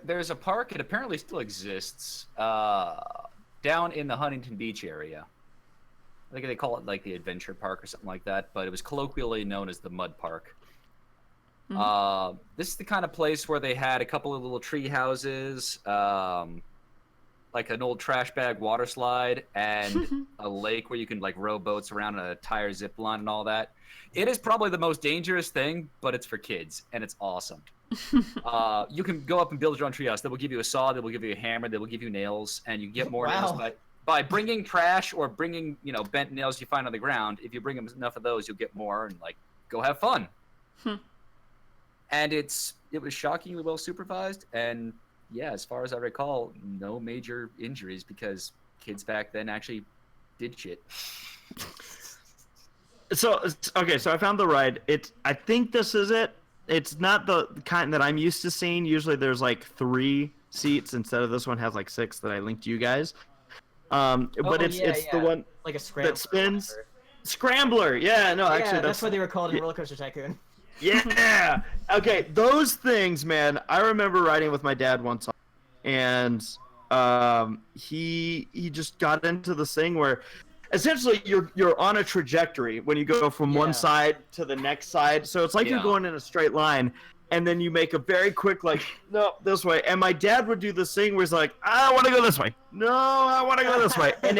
There's a park. It apparently still exists down in the Huntington Beach area. I think they call it like the Adventure Park or something like that, but it was colloquially known as the Mud Park. This is the kind of place where they had a couple of little tree houses, like an old trash bag water slide, and a lake where you can like row boats around a tire zip line and all that. It is probably the most dangerous thing, but it's for kids, and it's awesome. You can go up and build your own treehouse. They will give you a saw, they will give you a hammer, they will give you nails, and you get more nails Wow. by bringing trash or bringing, bent nails you find on the ground. If you bring enough of those, you'll get more and go have fun. And it was shockingly well supervised, and yeah, as far as I recall, no major injuries because kids back then actually did shit. So okay, so I found the ride. I think this is it. It's not the kind that I'm used to seeing. Usually there's 3 seats instead of this one has 6 that I linked you guys. But it's the one like a scrambler. that spins. Scrambler. Yeah, no, Yeah, actually that's what they were called in yeah. Roller Coaster Tycoon. Yeah. Okay, those things, man. I remember riding with my dad once, and he just got into this thing where essentially you're on a trajectory when you go from one Yeah. side to the next side. So it's like you're Yeah. going in a straight line, and then you make a very quick no, this way. And my dad would do this thing where he's like, I want to go this way. No, I want to go this way. And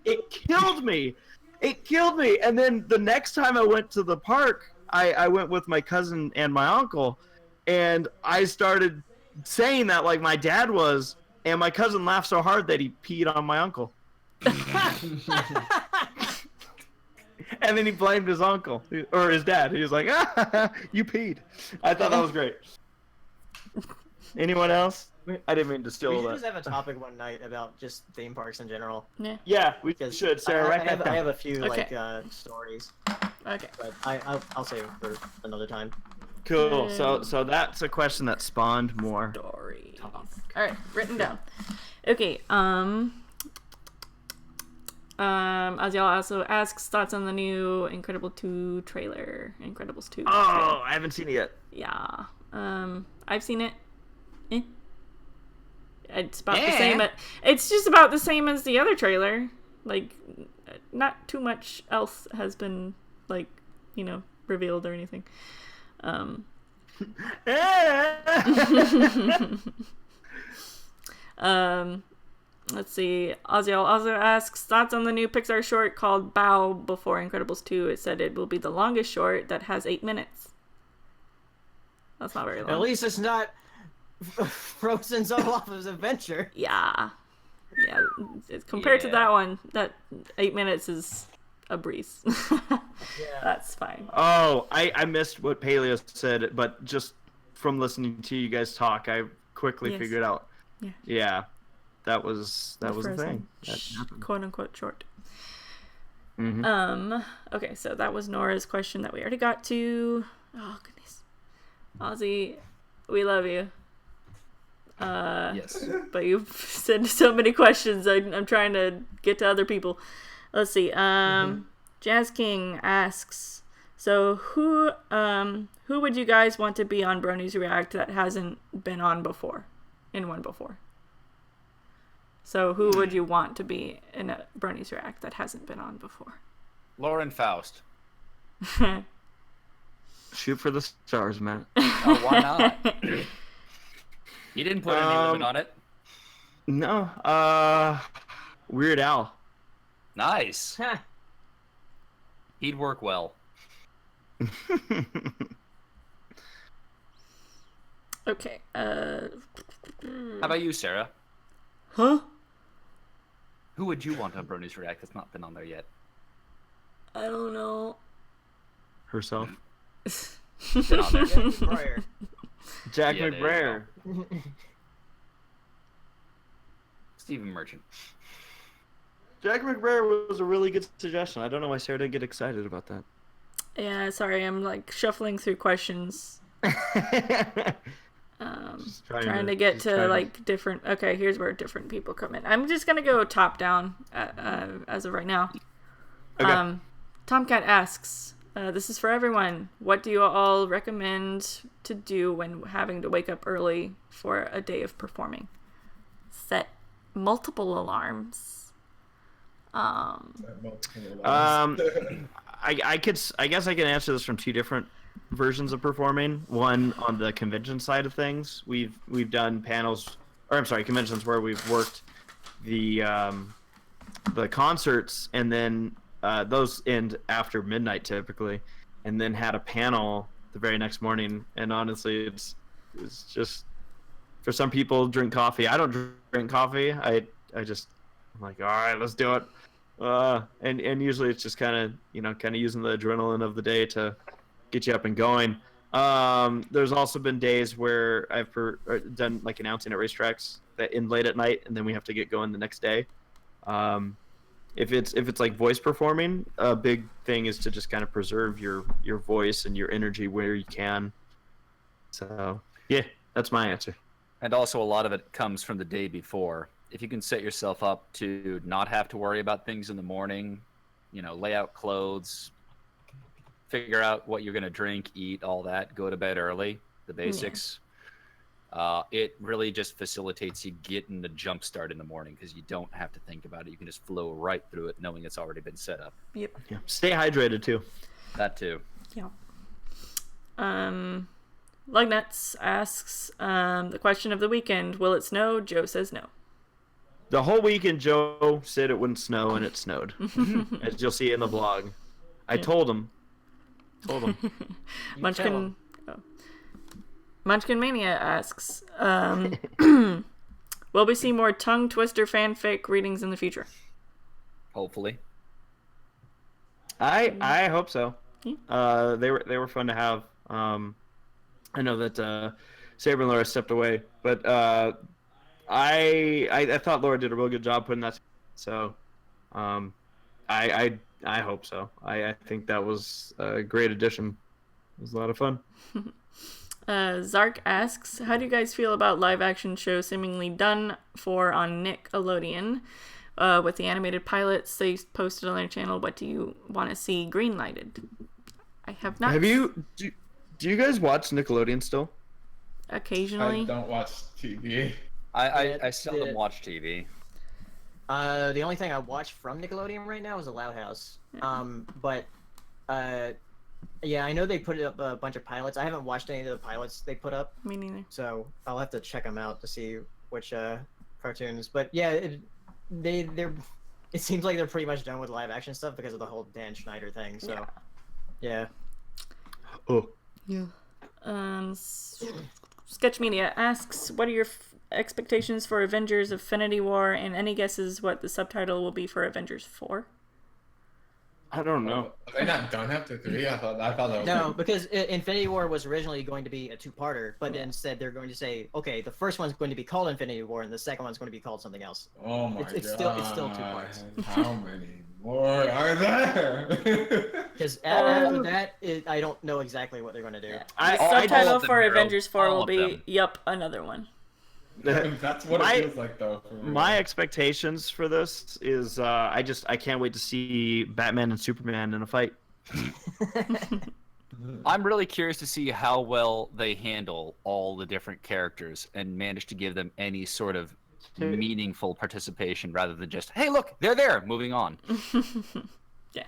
it killed me. It killed me. And then the next time I went to the park, I went with my cousin and my uncle, and I started saying that like my dad was, and my cousin laughed so hard that he peed on my uncle. And then he blamed his uncle or his dad. He was like, you peed. I thought that was great. Anyone else? I didn't mean to We steal should that. just have a topic one night about just theme parks in general. Yeah, we Because should. Sarah, write that I down. have a few Okay. stories, Okay. but I'll save them for another time. Cool. So that's a question that spawned more. Stories. All right, written down. Okay. Aziel also asks thoughts on the new Incredible 2 trailer. Incredibles 2. trailer. Oh, I haven't seen it yet. Yeah. I've seen it. It's about the same. It's just about the same as the other trailer. Like, not too much else has been revealed or anything. Let's see. Aziel also asks thoughts on the new Pixar short called Bow before Incredibles 2. It said it will be the longest short that has 8 minutes. That's not very long. At least it's not Frozen's Olaf's adventure. Yeah. Yeah. Compared to that one, that 8 minutes is a breeze. Yeah. That's fine. Oh, I missed what Paleo said, but just from listening to you guys talk, I quickly Yes. figured out. Yeah. Yeah. That was the Frozen thing. That happened. quote unquote short. Mhm. Okay, so that was Nora's question that we already got to. Oh goodness. Ozzy, we love you. Yes. But you've sent so many questions. I'm trying to get to other people. Let's see. Jazz King asks, so who would you guys want to be on Bronies React that hasn't been on before, in one before? So who would you want to be in a Bronies React that hasn't been on before? Lauren Faust. Shoot for the stars, man. Oh, why not? You didn't put any limit on it. No. Weird Al. Nice. He'd work well. Okay. How about you, Sarah? Huh? Who would you want on Bronies React that's not been on there yet? I don't know. Herself. Been on there yet? Briar. Jack Yeah, there you McBrayer. Stephen Merchant. Jack McBrayer was a really good suggestion. I don't know why Sarah didn't get excited about that. Yeah, sorry, I'm shuffling through questions. Just Trying to get to different. Okay, here's where different people come in. I'm just gonna go top down as of right now. Okay. Tomcat asks, this is for everyone. What do you all recommend to do when having to wake up early for a day of performing? Set multiple alarms. I guess I can answer this from 2 different versions of performing. One on the convention side of things. We've done conventions where we've worked the concerts, and then those end after midnight typically, and then had a panel the very next morning. And honestly, It's just for some people drink coffee. I don't drink coffee. I just I'm like, all right, let's do it. And usually it's just kind of using the adrenaline of the day to get you up and going. There's also been days where I've done like announcing at racetracks that end late at night, and then we have to get going the next day. If it's like voice performing, a big thing is to just kind of preserve your voice and your energy where you can. So yeah, that's my answer. And also, a lot of it comes from the day before. If you can set yourself up to not have to worry about things in the morning, lay out clothes, figure out what you're going to drink, eat, all that, go to bed early, the basics. It really just facilitates you getting the jump start in the morning because you don't have to think about it. You can just flow right through it knowing it's already been set up. Yep. Yeah. Stay hydrated too. That too. Yeah. Lugnuts asks the question of the weekend: will it snow? Joe says no. The whole weekend, Joe said it wouldn't snow, and it snowed, as you'll see in the vlog. I told him. Munchkin Mania asks, will we see more tongue twister fanfic readings in the future? Hopefully. I hope so. Yeah. They were fun to have. I know that Saber and Laura stepped away, but I thought Laura did a real good job putting that. So, I hope so. I think that was a great addition. It was a lot of fun. Zark asks, how do you guys feel about live action show seemingly done for on Nickelodeon with the animated pilots they posted on their channel? What do you want to see green lighted? I have not. Do you guys watch Nickelodeon still? Occasionally. I don't watch TV. I seldom watch TV. The only thing I watch from Nickelodeon right now is The Loud House. But yeah, I know they put up a bunch of pilots. I haven't watched any of the pilots they put up, Me neither. so I'll have to check them out to see which cartoons. But yeah, it seems like they're pretty much done with live action stuff because of the whole Dan Schneider thing. So yeah. Oh. Yeah. Sketch Media asks, what are your expectations for Avengers Infinity War, and any guesses what the subtitle will be for Avengers 4? I don't know. Are they not done after 3? I thought that was No, because Infinity War was originally going to be a two-parter, but instead they're going to say, okay, the first one's going to be called Infinity War, and the second one's going to be called something else. Oh my god. It's still 2 parts. How many more are there? Because after that, I don't know exactly what they're going to do. The subtitle for Avengers 4 will be, yup, another one. That's what it feels like, though. My expectations for this is I can't wait to see Batman and Superman in a fight. I'm really curious to see how well they handle all the different characters and manage to give them any sort of meaningful participation rather than just, hey, look, they're there, moving on. Yeah.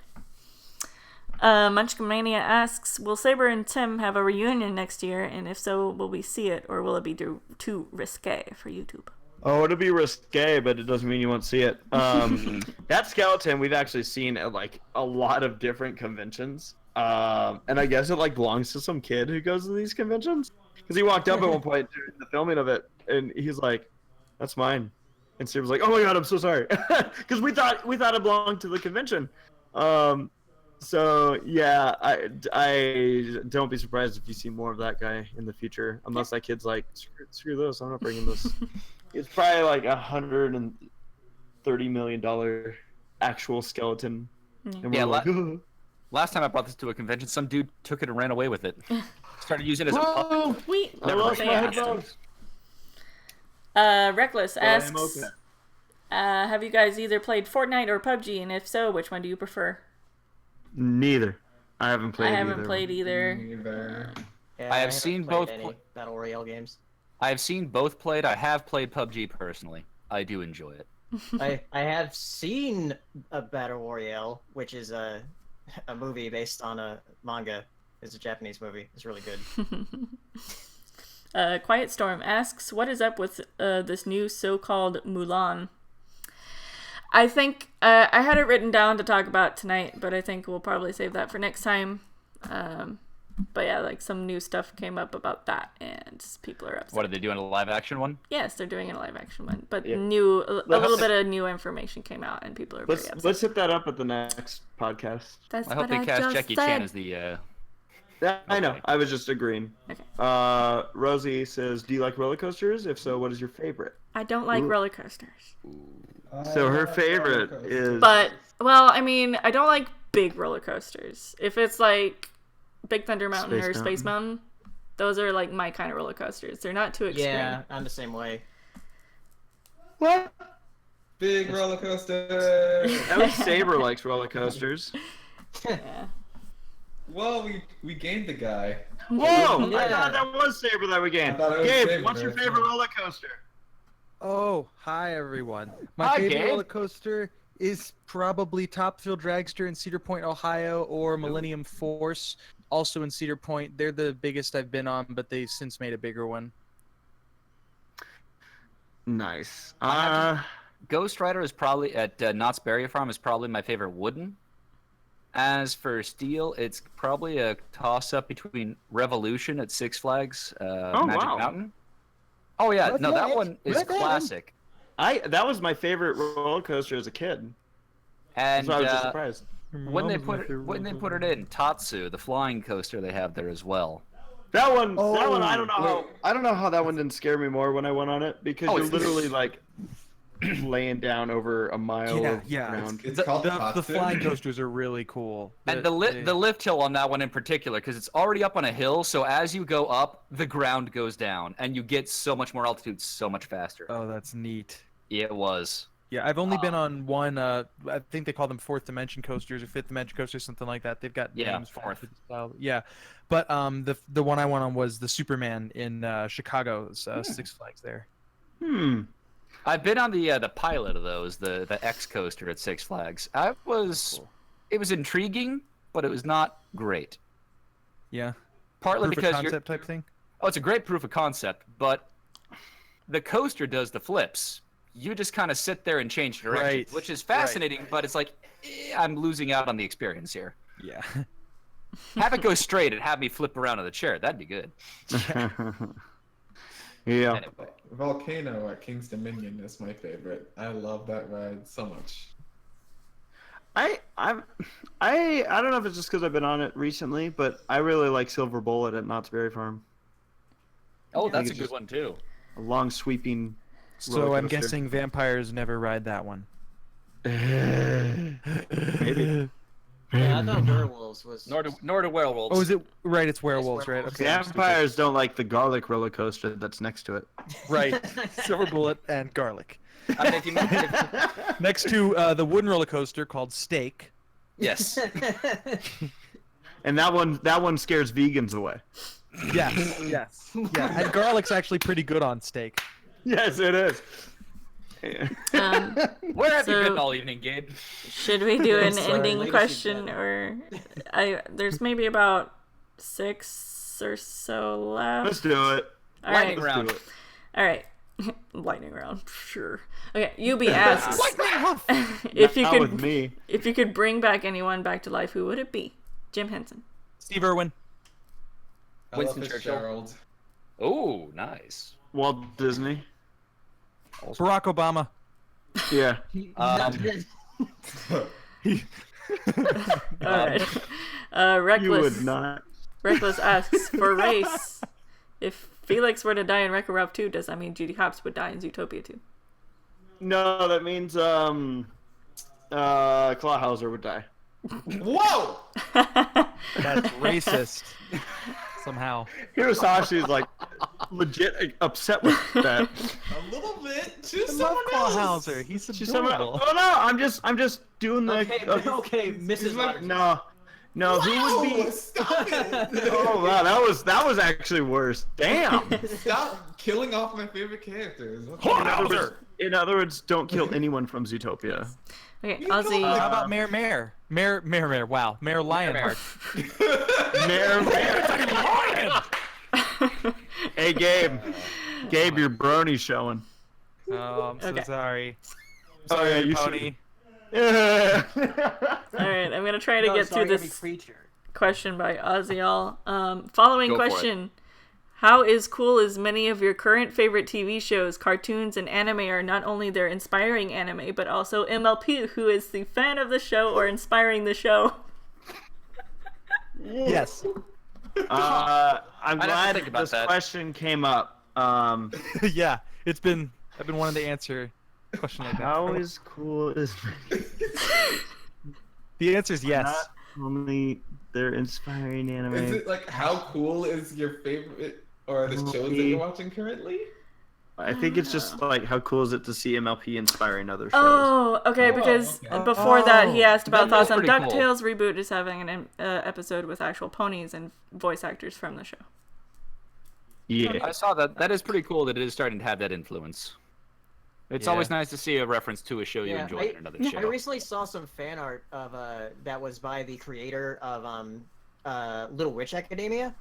Munchkin Mania asks, will Saber and Tim have a reunion next year, and if so, will we see it, or will it be too risque for YouTube? Oh, it'll be risque, but it doesn't mean you won't see it. That skeleton we've actually seen at like a lot of different conventions, and I guess it like belongs to some kid who goes to these conventions, because he walked up at one point during the filming of it, and he's like, "That's mine," and Saber's like, "Oh my god, I'm so sorry," because we thought it belonged to the convention. So yeah, I don't be surprised if you see more of that guy in the future, unless that kid's like, screw this, I'm not bringing this. It's probably like $130 million actual skeleton. And Yeah, we're like, "Ugh." Last time I brought this to a convention, some dude took it and ran away with it. Started using it as a puppet. I lost my headphones. Reckless But I am asks, okay. have you guys either played Fortnite or PUBG, and if so, which one do you prefer? Neither. I haven't played. I haven't played either. Neither. Yeah, I have haven't seen played both any Battle Royale games. I have seen both played. I have played PUBG personally. I do enjoy it. I have seen a Battle Royale, which is a movie based on a manga. It's a Japanese movie. It's really good. Quiet Storm asks, what is up with this new so-called Mulan? I think I had it written down to talk about tonight, but I think we'll probably save that for next time. But yeah, like some new stuff came up about that, and people are upset. What are they doing? A live action one? Yes, they're doing a live action one, but Yeah. a little Let's- bit of new information came out, and people are very upset. Let's hit that up at the next podcast. That's I hope what they cast just Jackie said. Chan as the. Yeah, I know. Okay. I was just agreeing. Okay. Rosie says, "Do you like roller coasters? If so, what is your favorite?" I don't like Ooh. roller coasters. So her favorite is. But well, I mean, I don't like big roller coasters. If it's like Big Thunder Mountain Space or Space Mountain, those are like my kind of roller coasters. They're not too extreme. Yeah, I'm the same way. What? Big roller coaster. At least Saber likes roller coasters. Yeah. Well, we gained the guy. Whoa! I Yeah. thought that was Saber that we gained. I thought it was Gabe, Saber. what's your favorite roller coaster? Oh, hi everyone. My Hi, favorite Gabe. roller coaster is probably Topfield Dragster in Cedar Point, Ohio, or Millennium Force, also in Cedar Point. They're the biggest I've been on, but they've since made a bigger one. Nice. Ghost Rider is probably at Knott's Berry Farm is probably my favorite wooden. As for steel, it's probably a toss-up between Revolution at Six Flags, Magic wow. Mountain. Oh yeah, That's no, that nice. one is That's nice. classic. that was my favorite roller coaster as a kid. And So I was just surprised. when they put it in Tatsu, the flying coaster they have there as well. That one, Oh, I don't know how that one didn't scare me more when I went on it because Oh, you're it's- literally like laying down over a mile Yeah, of yeah. ground. It's The, called the Tatsu. flying coasters are really cool. And the lift hill on that one in particular, because it's already up on a hill, so as you go up, the ground goes down, and you get so much more altitude so much faster. Oh, that's neat. Yeah, it was. Yeah, I've only been on one. I think they call them fourth dimension coasters or fifth dimension coasters, something like that. They've got Yeah, names for fourth. the style. Yeah, but the one I went on was the Superman in Chicago's Six Flags there. I've been on the pilot of those, the X coaster at Six Flags. It was intriguing, but it was not great. Yeah, Partly proof of because concept type thing. it's a great proof of concept, but the coaster does the flips. You just kind of sit there and change directions, Right, which is fascinating, but it's like I'm losing out on the experience here. Yeah. Have it go straight and have me flip around in the chair. That'd be good. Yeah. Anyway. Volcano at King's Dominion is my favorite. I love that ride so much. I don't know if it's just because I've been on it recently, but I really like Silver Bullet at Knott's Berry Farm. Oh, I that's a think good it's one too. A long sweeping. So roller I'm coaster. guessing vampires never ride that one. Maybe. Yeah, I thought werewolves was. Nor do werewolves. Oh, is it right? It's werewolves, right? werewolves. Okay. I'm stupid. Vampires don't like the garlic roller coaster that's next to it. Right. Silver Bullet and garlic. I mean, if you Next to the wooden roller coaster called Steak. yes. And that one scares vegans away. Yes, yes, yeah. And garlic's actually pretty good on steak. Yes, it is. Where have you So- been all evening, Gabe? Should we do an Sorry, ending legacy question, better. or there's maybe about 6 or so left. Let's do it. All Lightning right. round. Do it. All right. Lightning round, sure. Okay, UB asks if you Not with could me. if you could bring back anyone back to life, who would it be? Jim Henson. Steve Irwin. Ella Winston Churchill. Fitzgerald. Oh, nice. Walt Disney. Barack Obama. Yeah. All right. You Reckless. would not. Reckless asks for race. If Felix were to die in Wreck-It Ralph 2, does that mean Judy Hopps would die in Zootopia 2? No, that means Clawhauser would die. Whoa! That's racist. Somehow. Hirosashi is like legit upset with that. A little bit. Choose I love someone else. Clawhauser. He's She's someone, adorable. oh no, I'm just doing the. Okay, Mrs. Rogers. No, who would be? Stop it! Oh wow, that was actually worse. Damn. Stop killing off my favorite characters. In other words, don't kill anyone from Zootopia. Okay, You Ozzy. know How about Mayor? Wow, Mayor Lionheart. Hey, Gabe. Gabe, your brony's showing. Oh, I'm so Okay. sorry. Oh yeah, you Pony. should. All right, I'm gonna try to No, get sorry, through every this creature. question by Oziel. Following Go for it. question. How is cool as many of your current favorite TV shows, cartoons, and anime are not only their inspiring anime, but also MLP, who is the fan of the show or inspiring the show? Yes. I'm I'd have to glad think about this that. question came up. Yeah. I've been wanting to answer a question like that. How is cool is The answer is yes. not only their inspiring anime? Is it like how cool is your favorite or the shows that you're watching currently? I think it's just like how cool is it to see MLP inspiring other shows? Oh, okay, Oh, because okay. before that he asked about That is thoughts on pretty cool. DuckTales. Reboot is having an episode with actual ponies and voice actors from the show. Yeah. I saw that. That is pretty cool that it is starting to have that influence. It's Yeah. always nice to see a reference to a show you Yeah, enjoy I- in another I show. recently saw some fan art of that was by the creator of Little Witch Academia.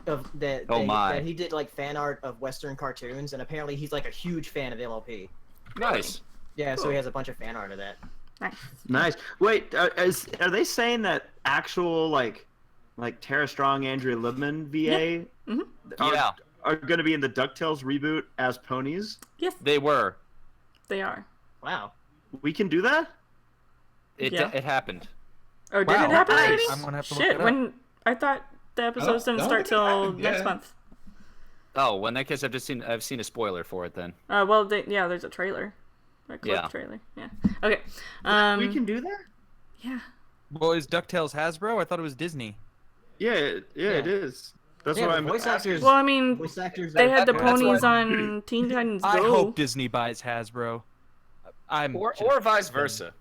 Of that, Oh my. that he did like fan art of Western cartoons, and apparently he's like a huge fan of MLP. Nice. Yeah, so he has a bunch of fan art of that. Nice. Nice. Wait, are they saying that actual like Tara Strong, Andrea Libman VA Mhm. Yeah, are going to be in the DuckTales reboot as ponies? Yes, they were. they are. Wow. We can do that? Yeah. It happened. Oh, did Wow, it happen nice. already? I'm gonna have to look Shit, it up. when I thought the episodes didn't no, start it till happened, next yeah. month. Oh, well, in that case, I've seen a spoiler for it then. Well, there's a trailer, a clip Yeah. trailer. Yeah. Okay. We can do that? Yeah. Well, is DuckTales Hasbro? I thought it was Disney. Yeah, it is. That's Yeah, what the I'm voice asking. actors. Well, I mean, Voice actors. they had the that's ponies why- on Teen Titans Go. I hope Disney buys Hasbro. Or vice versa.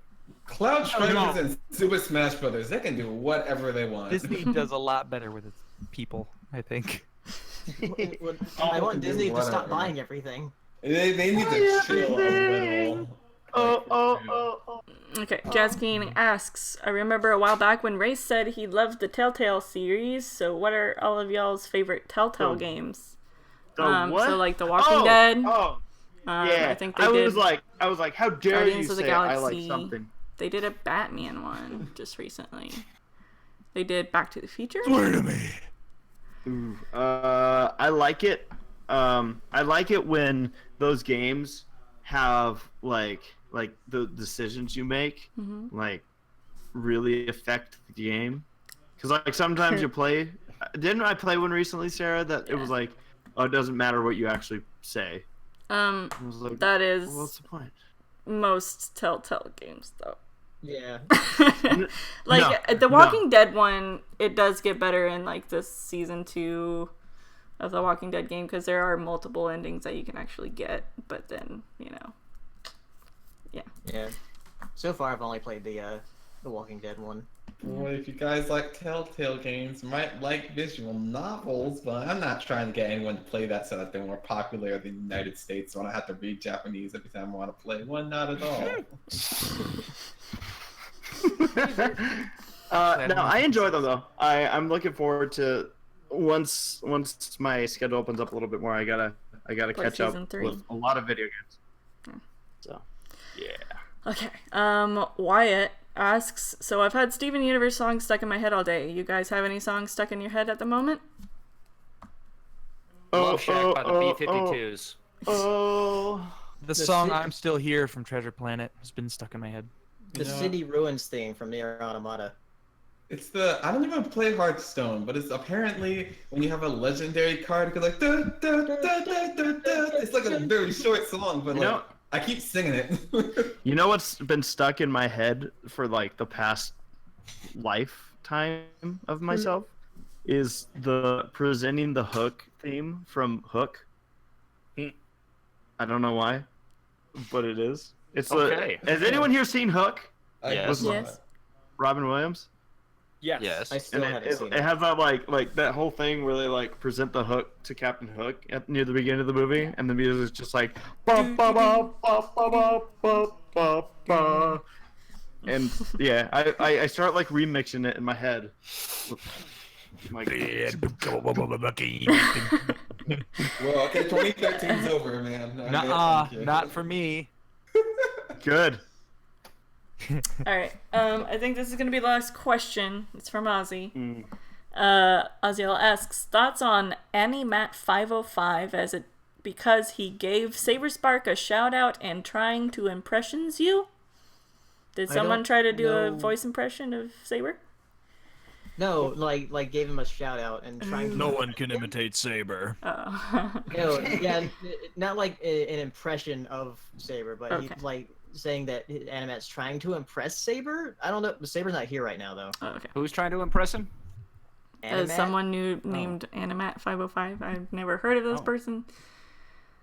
Cloud no. Strikers and Super Smash Brothers, they can do whatever they want. Disney does a lot better with its people, I think. I want do Disney to stop whatever. buying everything. They need to chill a little. Oh. Okay, Jazz King asks, I remember a while back when Ray said he loved the Telltale series, so what are all of y'all's favorite Telltale Oh, games? The what? So like The Walking Dead. Oh, yeah. I think they I did. was like, how dare Guardians you of the say I Galaxy. like something? They did a Batman one just recently. They did Back to the Future. Swear to me. Ooh, I like it. I like it when those games have like the decisions you make Mhm. like really affect the game. Because like sometimes you play. Didn't I play one recently, Sarah? That it was like, oh, it doesn't matter what you actually say. I was like, That is well, what's the point? most Telltale games though. Yeah. Like No, the Walking Dead one, it does get better in like this season 2 of the Walking Dead game because there are multiple endings that you can actually get. But then Yeah. So far, I've only played the Walking Dead one. Well, if you guys like Telltale games, you might like visual novels, but I'm not trying to get anyone to play that so that they're more popular in the United States, so I don't have to read Japanese every time I want to play one. Not at all. No, I enjoy them though. I'm looking forward to once my schedule opens up a little bit more. I gotta Play catch up season 3. with a lot of video games. So, yeah. Okay. Wyatt asks, so I've had Steven Universe songs stuck in my head all day. You guys have any songs stuck in your head at the moment? Love Shack by the B-52s. Oh. The The song city- I'm Still Here from Treasure Planet has been stuck in my head. The City Ruins theme from Nier Automata. It's I don't even play Hearthstone, but it's apparently when you have a legendary card, it goes like da, da, da, da, da, da. It's like a very short song, but You like know- I keep singing it. You know what's been stuck in my head for like the past lifetime of myself is the presenting the Hook theme from Hook. I don't know why, but it is. It's Okay. Has anyone here seen Hook? Yes. Yes. Robin Williams? Yes. I still And haven't seen it it. has that like that whole thing where they like present the Hook to Captain Hook near the beginning of the movie, and the music is just like ba ba ba ba ba ba ba ba. And yeah, I start like remixing it in my head. Like, Well, okay, 2013's over, man. Nuh-uh, not for me. good. All right. I think this is gonna be the last question. It's from Ozzy. Mm. Ozzy asks thoughts on AniMat505 because he gave Saberspark a shout out and trying to impressions you. Did I someone don't try to do a know. voice impression of Saber? No, like gave him a shout out and trying to. No one can imitate Saber. Oh. No, yeah, not like an impression of Saber, but Okay. he's like saying that Animat's trying to impress Saber. I don't know. Saber's not here right now though. Oh, okay. Who's trying to impress him? Animat? Someone new named Animat505. I've never heard of this person.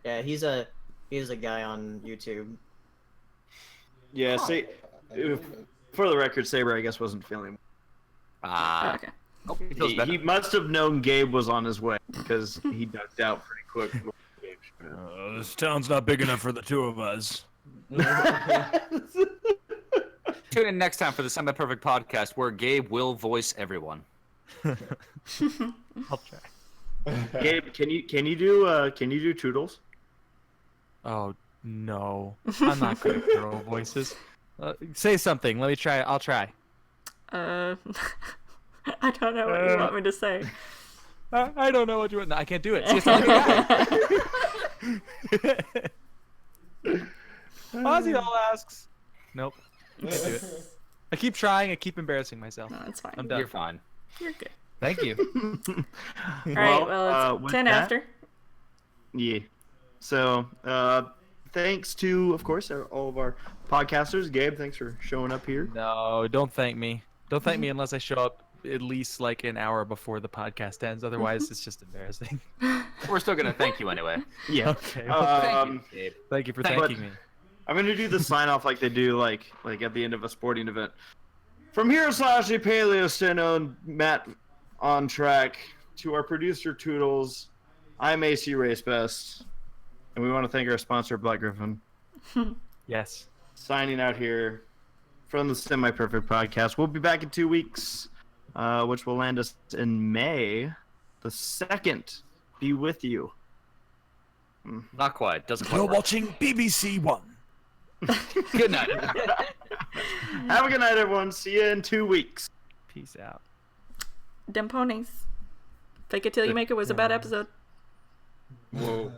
Yeah, he's a guy on YouTube. Yeah, for the record, Saber, I guess, wasn't feeling. Oh, okay. Hope he feels better. He must have known Gabe was on his way because he ducked out pretty quick. Gabe showed up. This town's not big enough for the two of us. Tune in next time for the Semi Perfect Podcast, where Gabe will voice everyone. I'll try. Gabe, can you do Toodles? Oh no, I'm not good at girl voices. Say something. Let me try. I'll try. I don't know what you want me to say. I don't know what you want. No, I can't do it. See, it's not a guy. Ozzy all asks. Nope. Can't do it. I keep trying. I keep embarrassing myself. No, it's fine. I'm done. You're fine. You're good. Thank you. All right. Well, it's with 10 that- after. Yeah. So, thanks to, of course, all of our podcasters. Gabe, thanks for showing up here. No, don't thank me. Don't thank me unless I show up at least like an hour before the podcast ends. Otherwise, it's just embarrassing. We're still gonna thank you anyway. Yeah. Okay. Well, Thank you, Gabe. thank you for But- thanking me. I'm gonna do the sign off like they do, like at the end of a sporting event. From here, Slashy Paleo, Steno, and Matt on track to our producer Toodles. I'm AC Race Best, and we want to thank our sponsor Black Griffin. Yes. Signing out here from the Semi Perfect Podcast. We'll be back in 2 weeks, which will land us in May the 2nd. Be with you. Not quite. Doesn't quite You're work. watching BBC One. Good night. Have a good night, everyone. See you in 2 weeks. Peace out. Dem ponies. Fake it till you make it was a bad episode. Whoa.